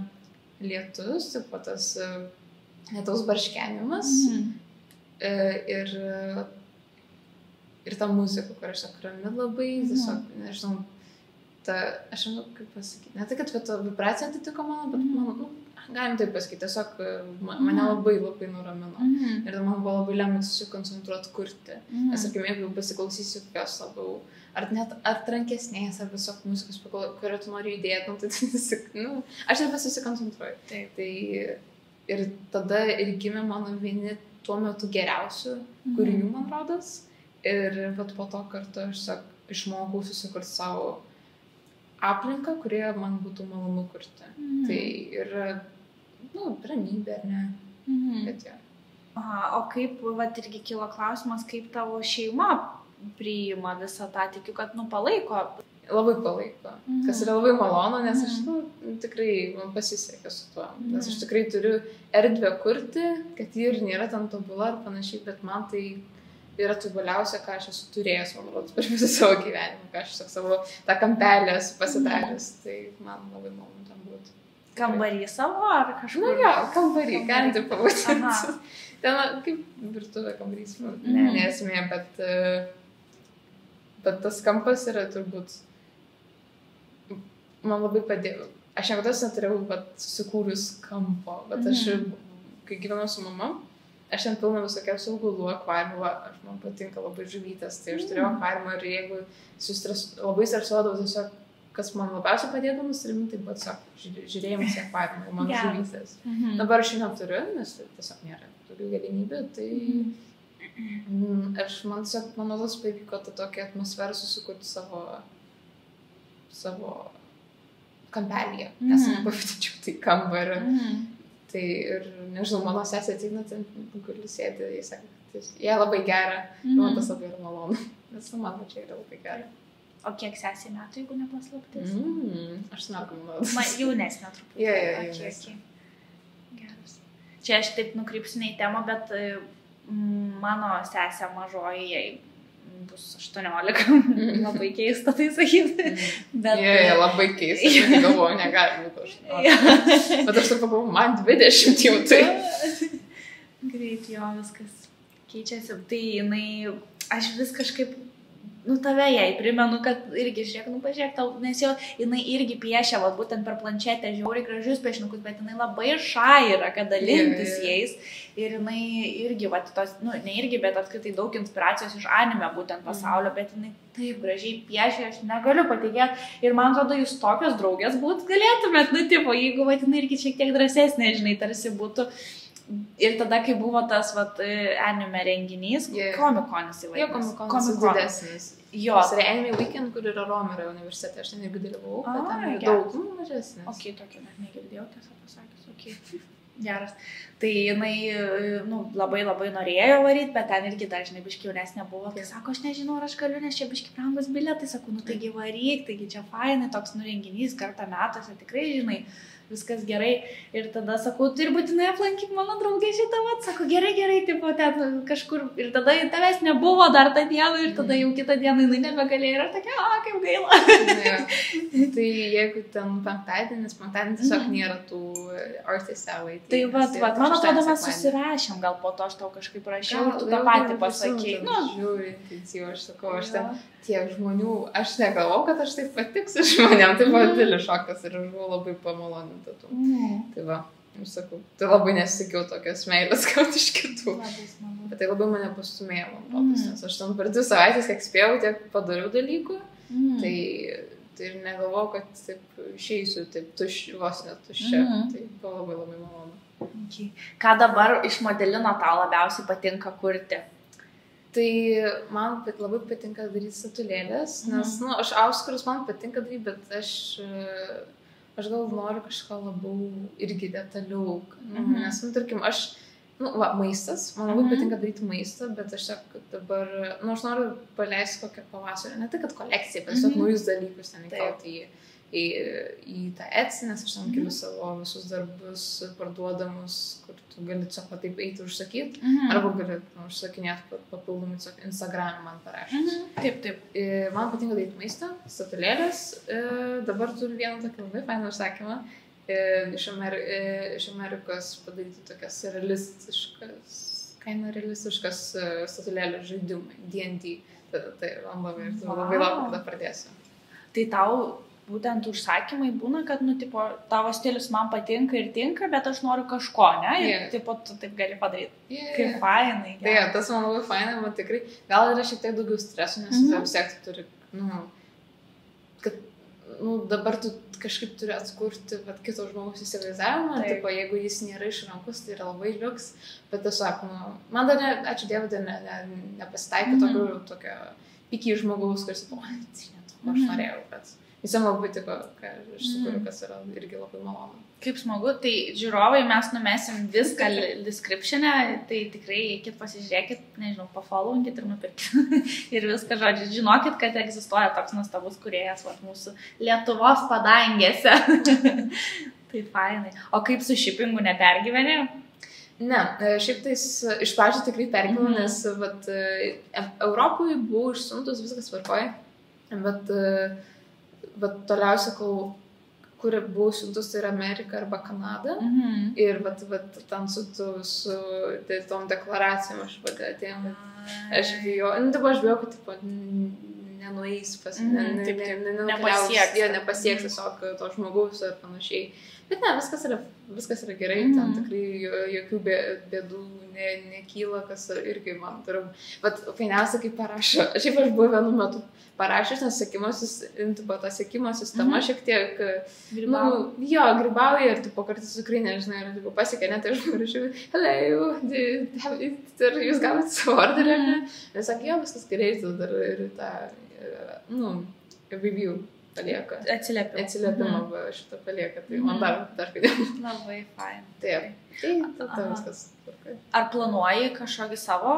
lietus, taip pat tas lietaus barškenimas ir ta muzika, kur aš rami labai, tiesiog, nežinau, aš žinau, kaip pasakyti, ne tai, kad vibracija atitiko mano, bet man, galim taip pasakyti, tiesiog mane labai labai nuramino. Ir man buvo labai lengva susikoncentruoti kurti. Nes, tarkim, jeigu pasiklausysiu kokios labiau, ar net atrankesnės, ar visos muzikos, kurią tu nori judėti, tai aš nebesusikoncentruoju. Tai ir tada ir gimė mano vieni tuo metu geriausių kūrinių, man rodos. Ir po to kartu aš išmokau susikurti savo aplinką, kurioje man būtų malonu kurti. Tai yra, ramybė, ar ne? Bet jo. O kaip, irgi kilo klausimas, kaip tavo šeima priima visą tą, tikiu, kad, palaiko? Labai palaiko. Kas yra labai malonu, nes aš, tikrai man pasisekė su tuo. Nes aš tikrai turiu erdvę kurti, kad ji ir nėra ten tobula ar panašiai, bet man tai yra tobuliausia, ką aš esu turėjęs, man rodos, per visą savo gyvenimą, ką aš savo tą kampelį esu pasidaręs. Tai man labai malonu tam būti. Kambarį savo ar kažkur? Jo, kambarį, galim taip pavadinti. Ten kaip virtuvė kambarys, nesmė, bet tas kampas yra turbūt, man labai padėjo. Aš niekada neturėjau susikūrus kampo, bet aš, kai gyvenau su mama, aš ten pilna visokiausių augalų, akvariumų, man patinka labai žuvytės, tai aš turėjau akvariumą ir jeigu labai stresuodavau tiesiog, kas man labiausiai padėdavo nusiraminti, tai buvo tiesiog žiūrėjimas į akvariumą, mano žuvytės. Dabar aš jų neturiu, nes tiesiog nėra tokių galimybių, tai man tiesiog, manau, tas pavyko tą tokią atmosferą susikurti savo kampelyje, nes nepavadinčiau tai kambarį. Tai ir, nežinau, mano sesė ateina, ten guli sėdi, jie sako, jie labai gera, man tas labai yra malonu, nes man čia yra labai gera. O kiek sesė metų, jeigu nepaslaptis? 18 metų. Jaunesnė truputį. Jaunesnė. Geras. Čia aš taip nukrypsiu ne į temą, bet mano sesė mažoji, jai bus 18. Labai keista tai sakyti. Labai keista. Aš galvoju, negali būti 18. Bet aš taip pagalvoju, man 20 jau tai. Greit jo, viskas keičiasi. Tai aš vis kažkaip, tave jai primenu, kad irgi žiūrėk, pažiūrėk tau, nes jinai irgi piešia, būtent per planšetę žiauriai gražius piešinukus, bet jinai labai yra, kad dalintis jais. Ir jinai irgi, ne irgi, bet apskritai daug inspiracijos iš anime būtent pasaulio, bet jinai taip gražiai piešia, aš negaliu patikėti. Ir man atrodo, jūs tokios draugės būt galėtumėt, jeigu jinai irgi šiek tiek drąsesnė, žinai, tarsi būtų. Ir tada, kai buvo tas anime renginys, Komikonas įvairias. Komikonas didesnis. Jo. Tas yra Anime Weekend, kur yra Romerio universitete, aš ten irgi dalyvau, bet ten yra daug mažesnis. Ok, tokio net negirdėjau, tiesą pasakius, ok. Geras. Tai jinai, labai labai norėjo varyti, bet ten irgi dar, žinai, biški jaunesnė buvo. Tai sako, aš nežinau, ar aš galiu, nes čia biški brangus bilietai, sakau, taigi varyk, taigi čia fainai, toks renginys, kartą metuose, tikrai, žinai, viskas gerai. Ir tada sakau, tu ir būtinai aplankyk mano draugę šitą, sako, gerai, tipo, ten kažkur. Ir tada tavęs nebuvo dar tą dieną, ir tada jau kitą dieną jinai nebegalėjo. Ir aš tokia, kaip gaila. Tai jeigu ten penktadienis tiesiog nėra tų artist hour. Tai man atrodo, mes susirašėm, gal po to aš tau kažkaip rašiau ir tu tą patį pasakei. Žiūrėjau, intensyviai, aš sakau, aš ten tiek žmonių, aš negalvau, kad aš taip patiksiu žmonėm, tai buvo didelis šokas ir aš buvau labai pamaloninta. Tai va. Sakau, tai labai nesitikėjau tokios meilės gauti iš kitų. Labai smagu. Bet tai labai mane pastumėjo, man atrodo, nes aš ten per 2 savaitės, kiek spėjau, tiek padariau dalykų, tai ir negalvojau, kad taip išeisiu, taip vos netuščia. Tai buvo labai labai malonu. Okay. Ką dabar iš modelino tau labiausiai patinka kurti? Tai man labai patinka daryti statulėlės, nes aš auskarus man patinka daryti, bet aš gal noriu kažką labiau irgi detaliau. Nes, tarkim, maistas, man labai patinka daryti maistą, bet aš dabar, aš noriu paleisti kokią pavasarį, ne tai, kad kolekciją, bet tiesiog naujus dalykus ten įkelti į tą Etsy, nes aš ten keliu savo visus darbus parduodamus, kur tu gali tiesiog taip eiti užsakyti, arba gali užsakinėti papildomai Instagram man parašęs. Taip. Man patinka daryti maistą, statulėlės, dabar turiu vieną tokį labai fainą užsakymą. Iš Amerikos padaryti tokias realistiškas statulėlės žaidimai, D&D. Tai man labai laukiu, kada pradėsiu. Tai tau būtent užsakymai būna, kad, tavo stilius man patinka ir tinka, bet aš noriu kažko, ne? Ir tu taip gali padaryti. Kaip fainai. Tai, tas man labai fainai, man tikrai. Gal yra šiek tiek daugiau streso, nes tu vis tiek turi, kad dabar tu kažkaip turi atkurti kito žmogaus įsivaizdavimą, jeigu jis nėra iš rankos, tai yra labai liuks, bet tiesiog, man dar, ačiū Dievui, nepasitaikė tokio pikiai žmogaus, kuris, aš norėjau, bet visam labai tiko, ką aš sukūriu, kas yra irgi labai malonu. Kaip smagu, tai žiūrovai, mes numesim viską description'e, tai tikrai eikit pasižiūrėkit, nežinau, pafollowingit ir nupirkit. Ir viską, žodžiu, žinokit, kad egzistuoja toks nuostabus kūrėjas mūsų Lietuvos padangėse. Tai fainai. O kaip su shippingu nepergyveni? Ne, šiaip tais iš pradžių tikrai pergyvenu, nes Europoje buvau išsiuntus, viskas tvarkoja, bet toliausia, kur buvau siuntus, tai yra Amerika arba Kanada. Ir ten su tom deklaracijom aš atėjom, aš bijau, kad nenueis nepasieks tiesiog to žmogaus ar panašiai. Bet ne, viskas yra gerai, ten tikrai jokių bėdų nekyla, kas irgi man turiu. Bet fainiausia, kai parašo, šiaip aš buvau vienu metu parašęs, nes ta sekimo sistema šiek tiek, grybauja ir tu po kartais sukrinė, žinai, ir pasiekė net aš parašiau, hello, ir jūs gavote savo orderį, nes sakė, jo, viskas gerai, tu dar ir tą, review palieka. Atsiliepimą šitą palieka, tai man dar kodėl. Labai fain. Taip, tai viskas. Ar planuoji kažkokį savo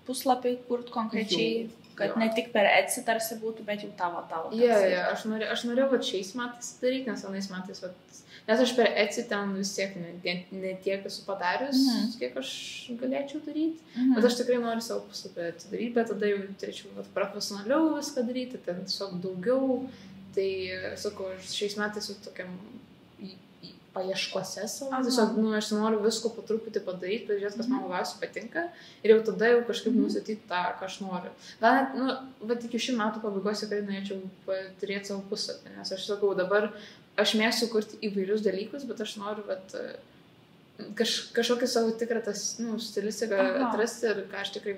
puslapį kurt konkrečiai? Kad ne tik per Etsy tarsi būtų, bet jau tavo. Aš norėjau šiais metais daryti, nes anais metais, nes aš per Etsy ten vis tiek ne tiek esu padarius, kiek aš galėčiau daryti, bet aš tikrai noriu savo puslapį atidaryti, bet tada jau turėčiau profesionaliau viską daryti, ten tiesiog daugiau, tai sakau, šiais metais jau tokiam paieškose savo, tiesiog, aš noriu visko po truputį padaryti, pažiūrėti, kas man labiausiai patinka ir jau tada jau kažkaip nusatyti tą, ką aš noriu. Gal net, bet iki šių metų pabaigos tikrai norėčiau turėti savo puslapį, nes aš sakau, dabar aš mėgstu kurti įvairius dalykus, bet aš noriu, kažkokį savo tikrą stilistiką atrasti ir ką aš tikrai,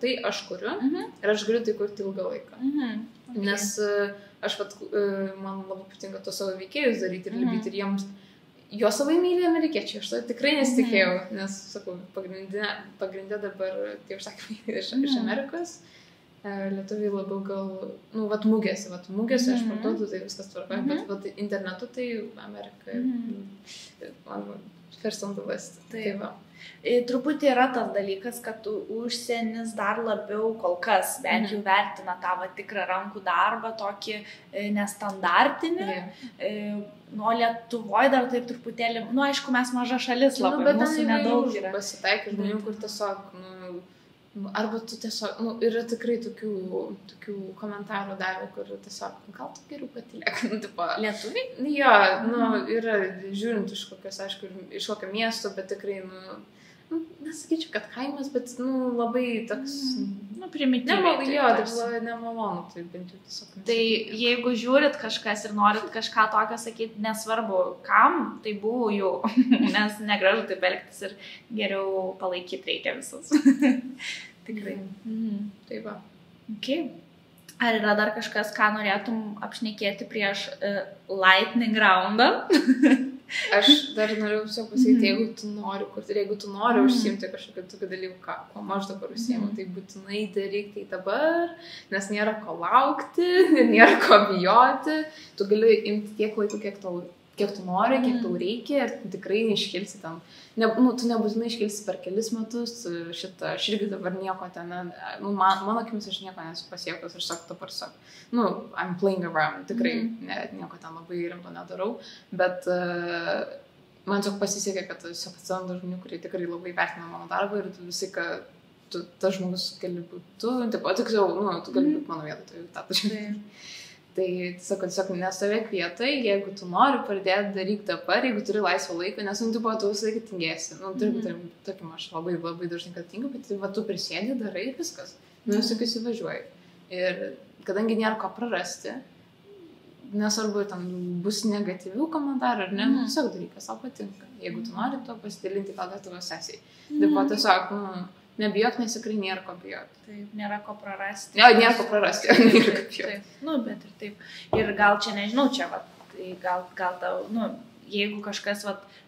tai aš kuriu ir aš galiu tai kurti ilgą laiką. Nes man labai patinka to savo veikėjus daryti ir lipdyti ir jiems juos labai myli amerikiečiai, aš to tikrai nesitikėjau, nes, sakau, pagrindė dabar tie užsakymai iš Amerikos, lietuviai labiau gal, mugėse aš parduodu, tai viskas tvarkoja, bet internetu tai Amerika, man first on the list. Tai va. Truputį yra tas dalykas, kad užsienis dar labiau kol kas bent jau vertina tą tikrą rankų darbą, tokį nestandartinį. O Lietuvoje dar taip truputėlį, aišku, mes maža šalis labai, mūsų nedaug yra. Pasitaikė žmonių, kur tiesiog, arba tu tiesiog, yra tikrai tokių komentarų davė, kur tiesiog, gal tu geriau patylėk. Lietuviai? Jo, yra žiūrint iš kokios, aišku, iš kokio miesto, bet tikrai, nesakyčiau, kad kaimas, bet, labai toks... Primityviai. Nemalonu, tai bent jau tiesiog. Tai jeigu žiūrit kažkas ir norit kažką tokio sakyti, nesvarbu kam, tai buvo jau, nes negražu taip elgtis ir geriau palaikyti reikia visus. Tikrai. Taip va. Okay. Ar yra dar kažkas, ką norėtum apšnekėti prieš lightning roundą? Aš dar noriu tiesiog pasakyti, jeigu tu nori kurti ir jeigu tu nori užsiimti kažkokiu tokiu dalyku, ko aš dabar užsiimu, tai būtinai daryk tai dabar, nes nėra ko laukti, nėra ko bijoti, tu gali imti tiek laiko, kiek tu nori, kiek tau reikia ir tikrai neiškilsi ten. Tu nebūtinai iškilsi per kelis metus, aš irgi dabar nieko ten, mano akimis aš nieko nesu pasiekus, aš sakau dabar I'm playing around, tikrai nieko ten labai rimto nedarau, bet man tiesiog pasisekė, kad tiesiog atsiranda žmonių, kurie tikrai labai vertina mano darbą ir visai, kad tas žmogus gali būti tu gali būti mano vietoje. Tai tiesiog nestovėk vietoje, jeigu tu nori pradėti daryti dabar, jeigu turi laisvą laiką, nes tu visą laiką tingėsi. Tarkim, aš labai dažnai kad tingiu, bet tu prisėdi, darai ir viskas. Visokius įvažiuoji. Ir kadangi nėra ko prarasti, nesvarbu, ten bus negatyvių komentarų ar ne, tiesiog daryk, kas tau patinka. Jeigu tu nori to pasidalinti, gal tavo sesijai. Taip tiesiog, nebijok, nes tikrai nėra ko bijoti. Taip, nėra ko prarasti. Nėra ko prarasti, nėra ko bijoti. Bet ir taip. Ir gal čia, nežinau, čia, gal tau, jeigu kažkas,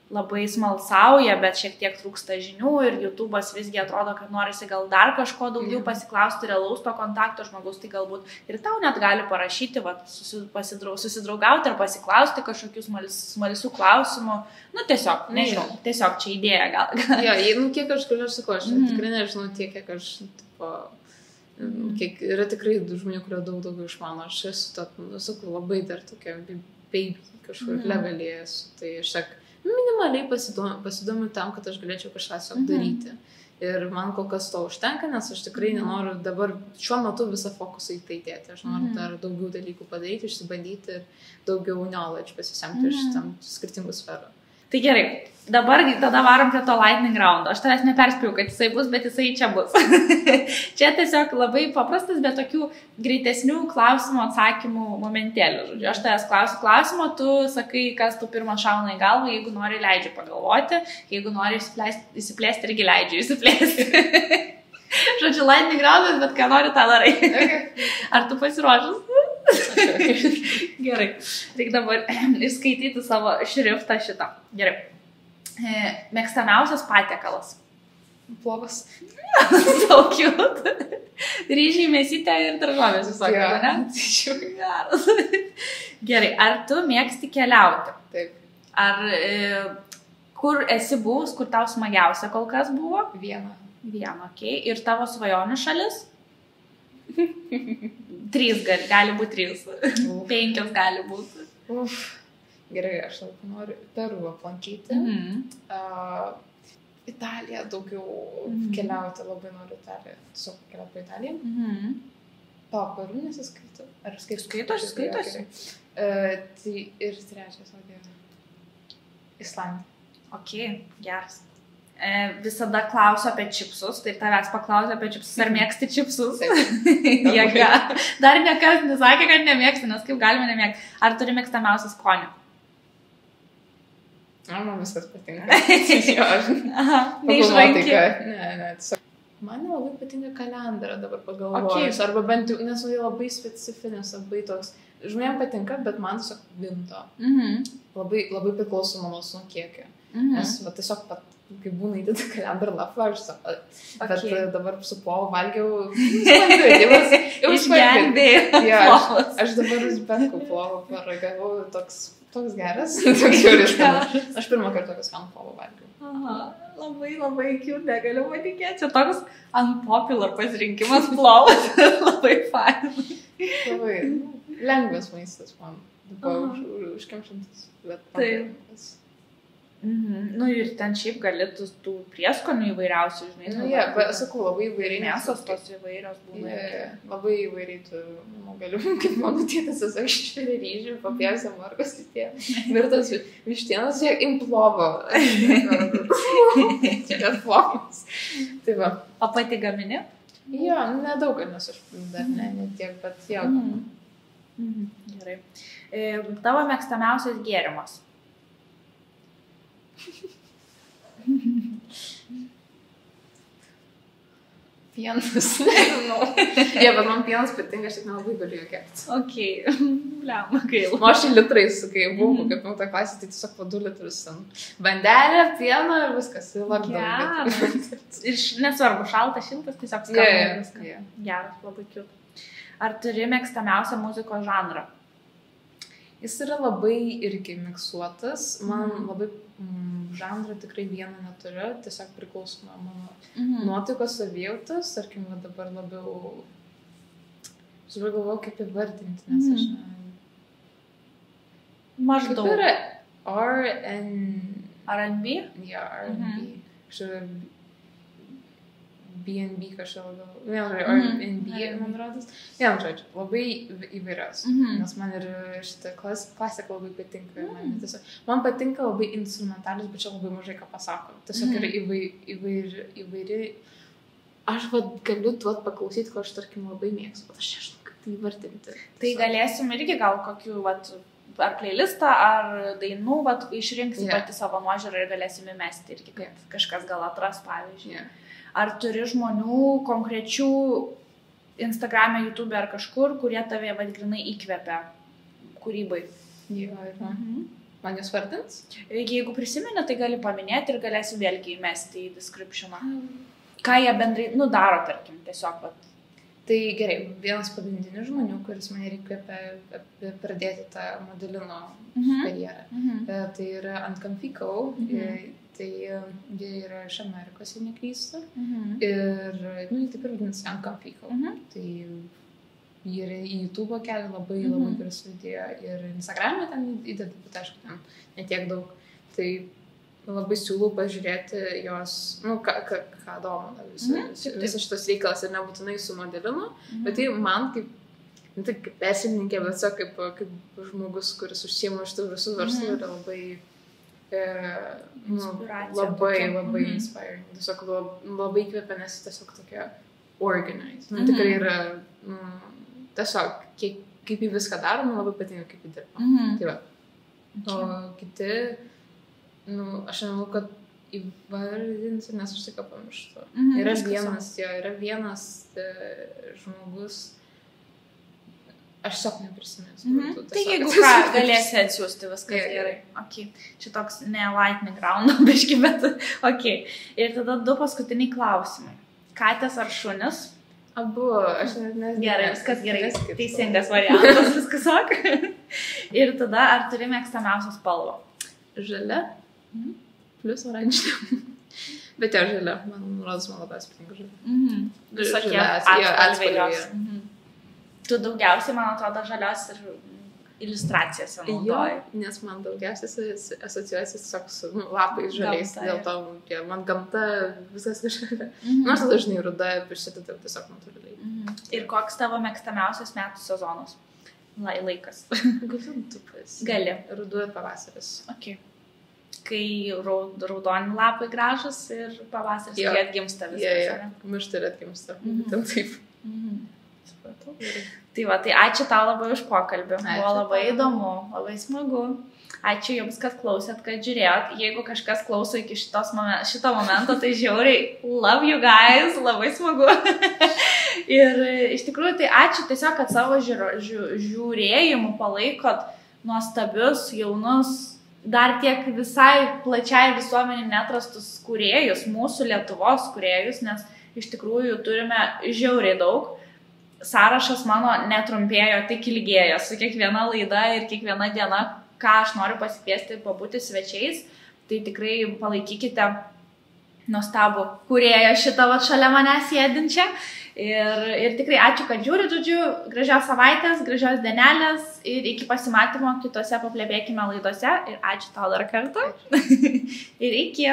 labai smalsauja, bet šiek tiek trūksta žinių ir YouTube'as visgi atrodo, kad norisi gal dar kažko daugiau pasiklausti realaus to kontakto žmogaus, tai galbūt ir tau net gali parašyti, susidraugauti ar pasiklausti kažkokių smalsių klausimų. Tiesiog, nežinau, tiesiog čia idėja gal. Kiek aš galiu, aš sakau, aš tikrai nežinau tiek, kiek aš, kiek yra tikrai žmonių, kurie daug daugiau išmano. Aš esu labai dar tokia baby kažkur levelėje esu, tai aš minimaliai pasidomiu tam, kad aš galėčiau kažką daryti. Ir man kol kas to užtenka, nes aš tikrai nenoriu dabar šiuo metu visą fokusą į tai dėti. Aš noriu dar daugiau dalykų padaryti, išsibandyti ir daugiau knowledge pasisemti iš tam skirtingų sferų. Tai gerai, dabar tada varom prie to lightning roundo. Aš tavęs neperspėjau, kad jisai bus, bet jisai čia bus. Čia tiesiog labai paprastas, bet tokių greitesnių klausimų atsakymų momentėlių. Aš tavęs klausiu klausimą, tu sakai, kas tu pirmą šauna į galvą, jeigu nori leidžiu pagalvoti, jeigu nori įsiplėsti, irgi leidžiu įsiplėsti. Žodžiu, lightning roundas, bet ką nori, tą darai. Ar tu pasiruošęs? Gerai, reikia dabar išskaityti savo šriftą šitą. Gerai. Mėgstamiausias patiekalas. Plovas. So cute. Ryžiai, mėsytė ir daržovės visokios, ne? Geras. Gerai, ar tu mėgsti keliauti? Taip. Ar kur esi buvus, kur tau smagiausia kol kas buvo? Viena, okei. Ir tavo svajonių šalis? 3 gali būti 3. 5 gali būti. Gerai, aš labai noriu Peru aplankyti. Italiją daugiau keliauti, labai noriu Italiją. Tiesiog keliauti po Italiją. Peru nesiskaito. Ar skaitosi? Tai ir trečias, Islandija. Okei, geras. Visada klausiu apie čipsus, tai tavęs paklausiu apie čipsus, ar mėgsti čipsus? Jėga. Dar niekas nesakė, kad nemėgsti, nes kaip galime nemėgti. Ar turi mėgstamiausią skonį? Man viskas patinka. Neišranki. Ne, man labai patinka kalendra dabar pagalvojus, arba bent jau, nes jie labai specifinis, labai toks. Žmonėm patinka, bet man tiesiog vinto. Labai priklauso mano kiekio. Nes tiesiog kai būna įdėti kalendrą lapą, bet dabar su plovu valgiau, išgelbėjau. Aš dabar uzbekų plovą paragavau, toks geras, toks žiūriškas. Aš pirmą kartą tokius skanų plovą valgiau. Labai cute, negaliu patikėti. Čia toks unpopular pasirinkimas plovas. Labai fainas. Labai lengvas maistas man. Užkemšantis, bet patinkas. Ir ten šiaip gali tų prieskonių įvairiausių, žinai. Sakau, labai įvairiai. Mėsos tos įvairios būna. Labai įvairiai tu galiu, kaip mano tėtas, išvirė ryžių, papjausia morkos, tie virtas vištienas, jie implovo. Čia net formos. Tai va. O pati gamini? Jo, nedaug, nes aš dar ne tiek, bet jo. Gerai. Tavo mėgstamiausias gėrimas? Pienas, nežinau. Jie, bet man pienas patinka, aš tik nelabai galiu jo kepti. Okei, lemma gaila. Nu, aš į litrais, kai buvau, kaip 5 klasė, tai tiesiog po 2 litrus ten. Bandelė, pieno ir viskas. Ir nesvarbu, šaltas, šiltas, tiesiog skamba viską. Geras, labai cute. Ar turi mėgstamiausią muzikos žanrą? Jis yra labai irgi miksuotas. Man labai žanrą tikrai vieną neturiu, tiesiog priklauso nuo mano nuotaikos savijautos. Tarkim, dabar labiau... Aš dabar galvoju, kaip įvardinti, nes aš ne... Maždaug. Kaip yra R&B? Jo, R&B. Kažkaip B&B kažkaip labiau. R&B, man rodos. Vien žodžiu, labai įvairios. Nes man ir šitą klasiką labai patinka. Man patinka labai instrumentalius, bet čia labai mažai ką pasako. Tiesiog yra įvairi. Aš galiu tuot paklausyti, ko aš tarkim labai mėgstu, bet aš nežinau, kaip tai įvardinti. Tai galėsim irgi gal kokių, ar playlistą, ar dainų, išrinksi pati savo nuožiūrą ir galėsim įmesti irgi, kad kažkas gal atras, pavyzdžiui. Ar turi žmonių konkrečių Instagram'e, YouTube ar kažkur, kurie tave vadgrinai įkvepia kūrybai? Jo, yra. Man jūs vardins? Jeigu prisimeni, tai gali paminėti ir galėsim vėlgi įmesti į descriptioną. Ką jie bendrai, daro, tarkim, tiesiog. Tai gerai, vienas pagrindinių žmonių, kuris mane reikėjo pradėti tą modelino karjerą. Tai yra Uncomfy.co. Tai jie yra iš Amerikos, jei neklystu. Ir, taip ir vadinasi Uncomfy.co. Tai jie į YouTube kelią labai garsių video ir Instagram'e ten įdeda, bet aišku, ten netiek daug. Tai labai siūlau pažiūrėti jos, ką domina visas šitas reikalas ir nebūtinai su modelinu, bet tai man kaip persimininkė, bet kaip žmogus, kuris užsiema šitų visų verslų, yra labai labai inspiring. Tiesiog labai įkvepia, nes tiesiog tokia organized. Tikrai yra tiesiog, kaip į viską daro, man labai patinka, kaip į dirba. Tai va. O kiti, aš nemanau, kad įvardinsiu, nes aš tik pamirštu. Yra vienas žmogus, aš tiesiog neprisiminsiu. Tai jeigu ką, galėsi atsiųsti, viskas gerai. Okay. Čia toks ne lightning round, biški, bet okay. Ir tada 2 paskutiniai klausimai. Katės ar šunis? Abu, aš nežinau. Gerai, viskas gerai. Teisingas variantas, viskas ok. Ir tada, ar turi mėgstamiausią spalvą? Žalia. Plius oranžinė. Bet jo, žalia. Man rodos, man labai patinka žalia. Visokie atspalviai. Tu daugiausiai, man atrodo, žalios ir iliustracijose naudoji. Jo, nes man daugiausiai asociuojasi tiesiog su lapais žaliais. Dėl to man gamta viskas žalia. Nors dažnai ruda, bet šitą tiesiog natūraliai. Ir koks tavo mėgstamiausias metų sezonas? Laikas. Galiu tupas. Gali. Ruduo ir pavasaris. Okay. Kai raudoni lapai gražus ir pavasaris, kai atgimsta viskas. Miršta ir atgimsta. Būtent taip. Tai va, tai ačiū tau labai už pokalbį. Buvo labai įdomu, labai smagu. Ačiū Jums, kad klausėt, kad žiūrėjot. Jeigu kažkas klauso iki šito momento, tai žiauriai love you guys, labai smagu. Ir iš tikrųjų, tai ačiū tiesiog, kad savo žiūrėjimu palaikot nuostabius, jaunus, dar tiek visai plačiai visuomenį netrastus kūrėjus, mūsų Lietuvos kūrėjus, nes iš tikrųjų turime žiauriai daug. Sąrašas mano netrumpėjo, tik ilgėjo su kiekviena laida ir kiekviena diena, ką aš noriu pasikviesti pabūti svečiais, tai tikrai palaikykite nuostabų kūrėją šitą šalia manęs sėdinčią. Ir tikrai ačiū, kad žiūrit, gražios savaitės, gražios dienelės ir iki pasimatymo kitose Paplebėkime laidose. Ir ačiū tau dar kartą. Ir iki.